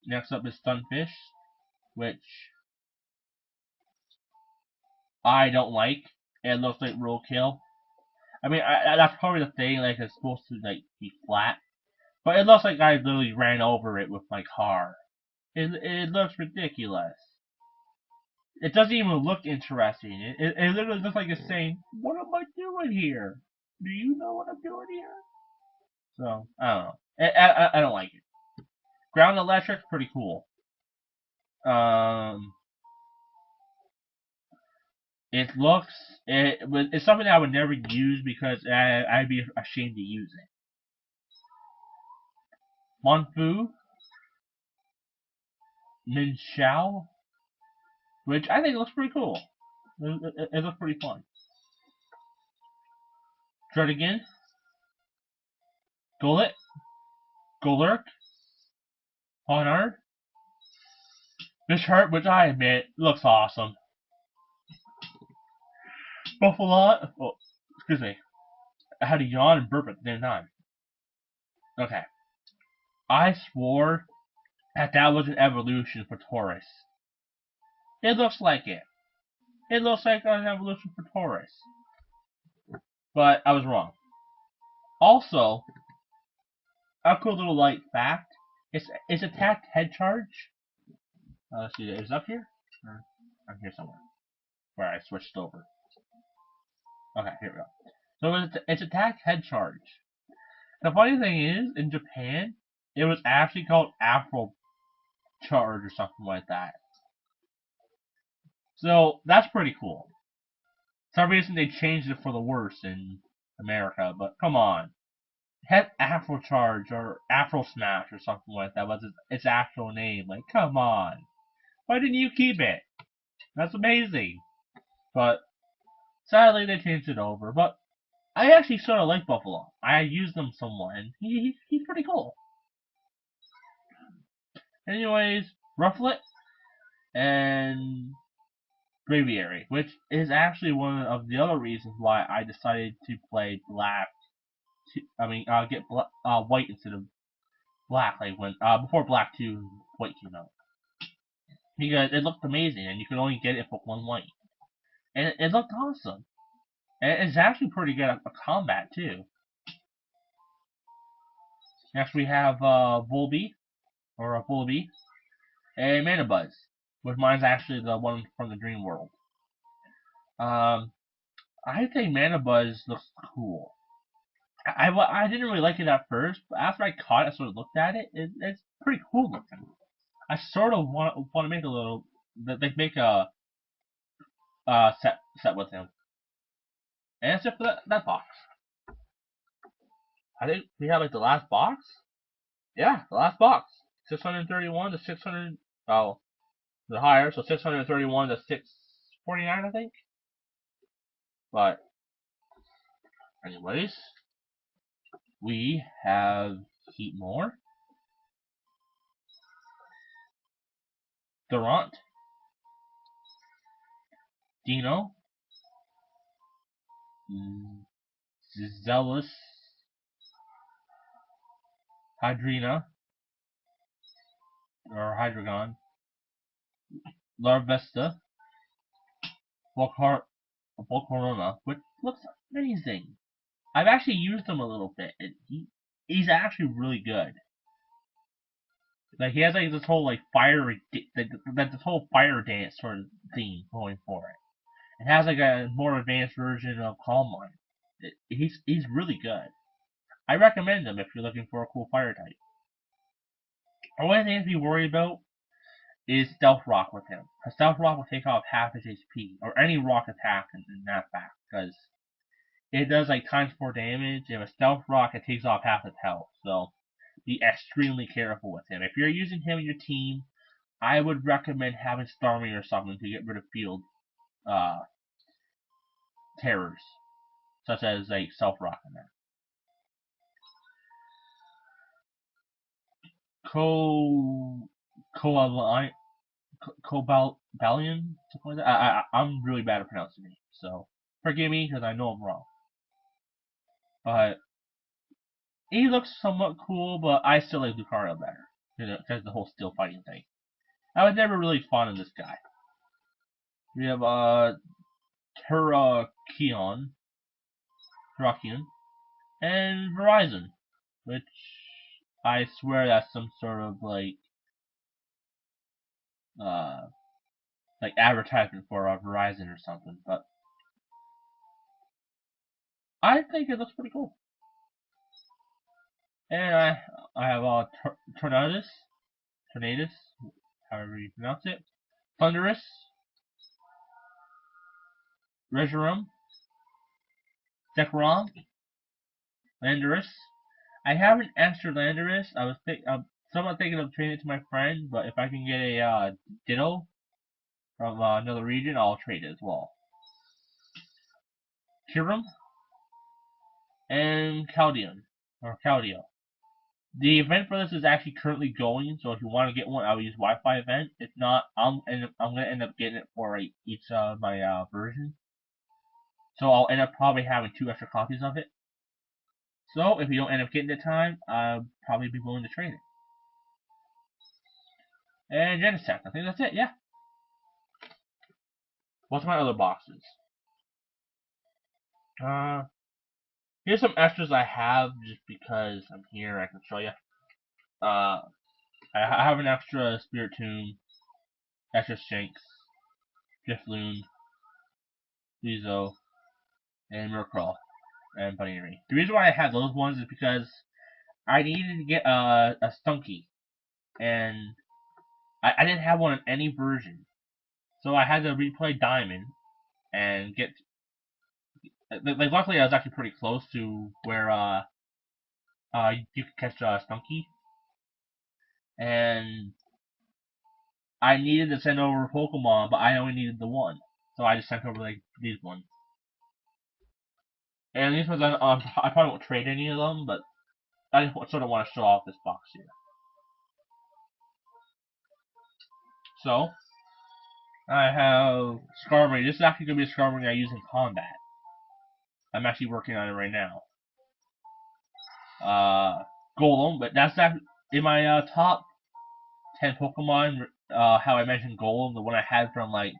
next up is Stunfish, which I don't like. It looks like Roadkill. That's probably the thing. It's supposed to be flat, but it looks like I literally ran over it with my car. It looks ridiculous. It doesn't even look interesting. It literally looks like it's saying, "What am I doing here? Do you know what I'm doing here?" So I don't know. I don't like it. Ground electric's pretty cool. Um, it's something I would never use because I'd be ashamed to use it. Monfu, Min Xiao, which I think looks pretty cool. It looks pretty fun. Dredigan, Gullet, Golurk, Honor, Bishart, which I admit looks awesome. Buffalot, oh, excuse me, I had to yawn and burp at the same time. Okay, I swore that was an evolution for Taurus. It looks like it. It looks like an evolution for Taurus. But I was wrong. Also, a cool little light fact. It's attacked head charge. Let's see, is it up here? Or I'm here somewhere. Where I switched over. Okay, here we go. So it's attacked head charge. The funny thing is, in Japan, it was actually called Afro Charge or something like that. So that's pretty cool. For some reason they changed it for the worse in America, but come on. Had Afro Charge or Afro Smash or something like that was its actual name. Like, come on. Why didn't you keep it? That's amazing. But sadly they changed it over. But I actually sort of like Buffalo. I used them somewhat, and he's pretty cool. Anyways, Rufflet and Braviary, which is actually one of the other reasons why I decided to play Black. Get White instead of Black, like when before Black 2 White came out, because it looked amazing, and you could only get it for one White, and it looked awesome. And it's actually pretty good at combat too. Next we have Volby or Volby and Manabuzz, which mine's actually the one from the Dream World. I think Manabuzz looks cool. I didn't really like it at first, but after I caught it, I sort of looked at it. It's pretty cool looking. I sort of want to make a little. They make a set with him. And that's it for that box. I think we have like the last box. Yeah, the last box. 631 to 600. Oh, the higher, so 631 to 649, I think. But anyways, we have Heatmore, Durant, Dino, Zealous, Hydrina, or Hydreigon, Larvesta, Volcarona, which looks amazing. I've actually used him a little bit, and he's actually really good. Like he has like this whole like this whole fire dance sort of theme going for it. It has like a more advanced version of Calm Mind. He's really good. I recommend him if you're looking for a cool fire type. The only thing to be worried about is Stealth Rock with him. Because Stealth Rock will take off half his HP, or any rock attack in that fact, because it does like times 4 damage, and with Stealth Rock it takes off half its health, so be extremely careful with him. If you're using him in your team, I would recommend having Starmie or something to get rid of field terrors, such as like Stealth Rock and that. Cobalion, something like that. I'm really bad at pronouncing it, so forgive me because I know I'm wrong. But he looks somewhat cool, but I still like Lucario better because the whole still fighting thing. I was never really fond of this guy. We have Terrakion, and Verizon, which I swear that's some sort of like like advertisement for Verizon or something, but I think it looks pretty cool. And I have Tornadus, however you pronounce it, Thunderous, Reshiram, Zekrom, Landorus. I have an extra Landorus. I'm somewhat thinking of trading it to my friend, but if I can get a Ditto from another region, I'll trade it as well. Kirim and Caldeon, or Caldio. The event for this is actually currently going, so if you want to get one, I'll use Wi-Fi event. If not, I'm gonna end up getting it for each of my version. So I'll end up probably having 2 extra copies of it. So if you don't end up getting the time, I'll probably be willing to trade it. And Genesect, I think that's it, yeah. What's my other boxes? Here's some extras I have just because I'm here. I can show you. I have an extra Spiritomb, extra Shanks, Drifloon, Lizo, and Murkrow, and Bunny. The reason why I have those ones is because I needed to get a Stunky, and I didn't have one in any version, so I had to replay Diamond and get. Like luckily, I was actually pretty close to where you could catch Stunky, and I needed to send over Pokemon, but I only needed the one, so I just sent over like these ones. And these ones, I probably won't trade any of them, but I just sort of want to show off this box here. So, I have Skarmory. This is actually going to be a Skarmory I use in combat. I'm actually working on it right now. Golem, but that's actually in my top 10 Pokemon. How I mentioned Golem, the one I had from like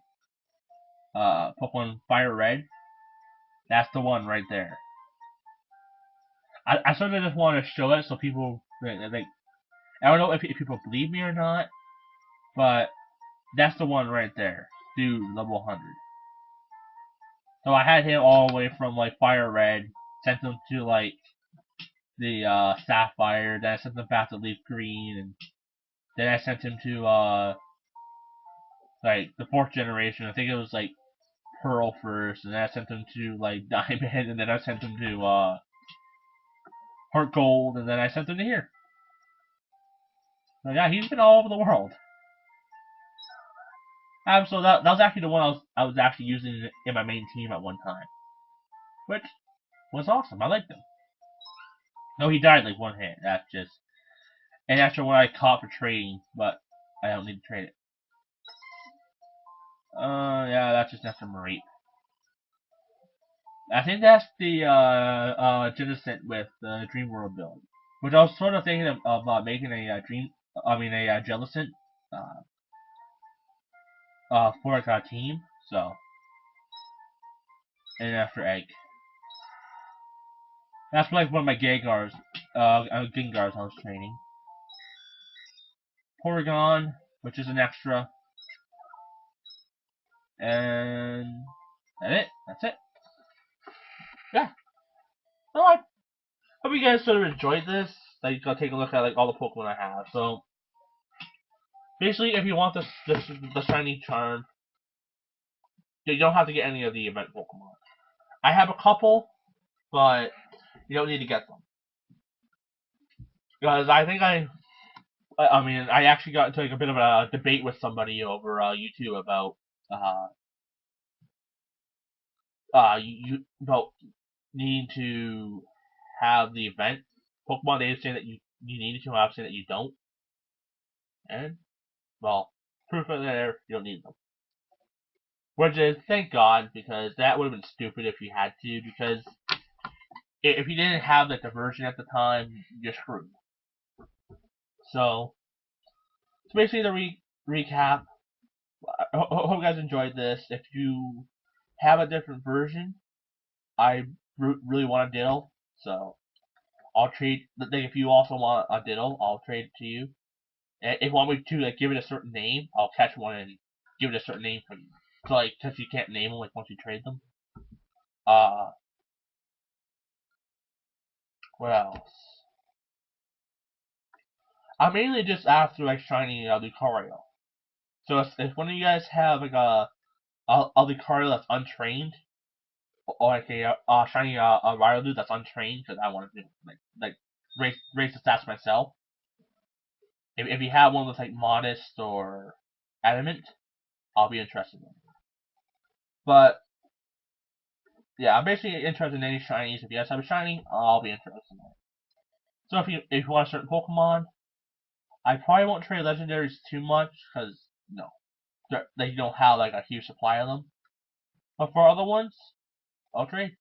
Pokemon Fire Red. That's the one right there. I sort of just want to show it so people like I don't know if people believe me or not, but that's the one right there. Dude, level 100. So I had him all the way from like Fire Red, sent him to like the Sapphire, then I sent him back to Leaf Green, and then I sent him to like the 4th generation. I think it was like Pearl first, and then I sent him to like Diamond, and then I sent him to Heart Gold, and then I sent him to here. So yeah, he's been all over the world. So that was actually the one I was actually using in my main team at one time, which was awesome. I liked him. No, he died like one hit. That's just an extra one I caught for trading, but I don't need to trade it. Yeah, that's just extra Mareep. I think that's the Genesect with the Dream World build, which I was sort of thinking of making a Jellicent for like a team. So, and after Egg, that's like one of my Gengars I was training. Porygon, which is an extra, and that's it. Yeah. Alright. Hope you guys sort of enjoyed this. That you can take a look at like all the Pokemon I have. So basically, if you want the shiny charm, you don't have to get any of the event Pokemon. I have a couple, but you don't need to get them because I think I actually got into like a bit of a debate with somebody over YouTube about you about needing to have the event Pokemon. They say that you need to, I'm saying that you don't, and well, proof of there, you don't need them. Which is thank God, because that would have been stupid if you had to. Because if you didn't have like the version at the time, you're screwed. So basically the recap. I hope you guys enjoyed this. If you have a different version, I really want a Diddle, so I'll trade. If you also want a Diddle, I'll trade it to you. And if you want me to like give it a certain name, I'll catch one give it a certain name for you. So like, because you can't name them like once you trade them. Uh, what else? I'm mainly just after like shiny Lucario. So if one of you guys have like a Lucario that's untrained, or like a shiny Riolu that's untrained, because I want to like raise the stats myself. If you have one that's like modest or adamant, I'll be interested in it. But yeah, I'm basically interested in any shinies. If you guys have a shiny, I'll be interested in it. So if you want a certain Pokemon, I probably won't trade legendaries too much because they don't have like a huge supply of them. But for other ones, I'll trade.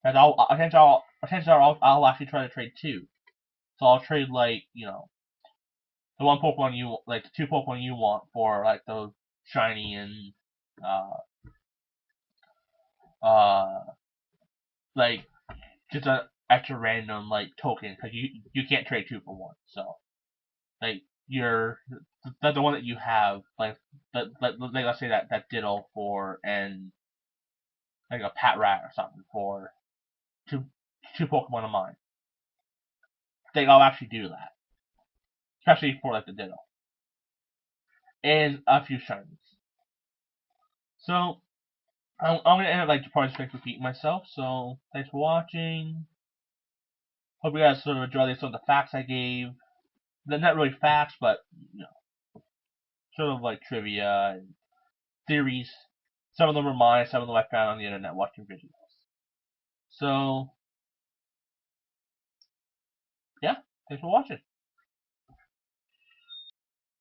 And I'll actually try to trade two. So I'll trade like the one Pokemon you like the two Pokemon you want for like those shiny and uh uh like just a extra random like token because you can't trade two for one. So like you're the one that you have like let's say that Diddle for and like a Patrat or something for two two Pokemon of mine. Think I'll actually do that, especially for like the Diddle and a few shinies. So I'm gonna end up like probably just repeating myself. So thanks for watching. Hope you guys sort of enjoyed some of the facts I gave. They're not really facts, but sort of like trivia and theories. Some of them are mine, some of them I found on the internet watching videos. So yeah, thanks for watching.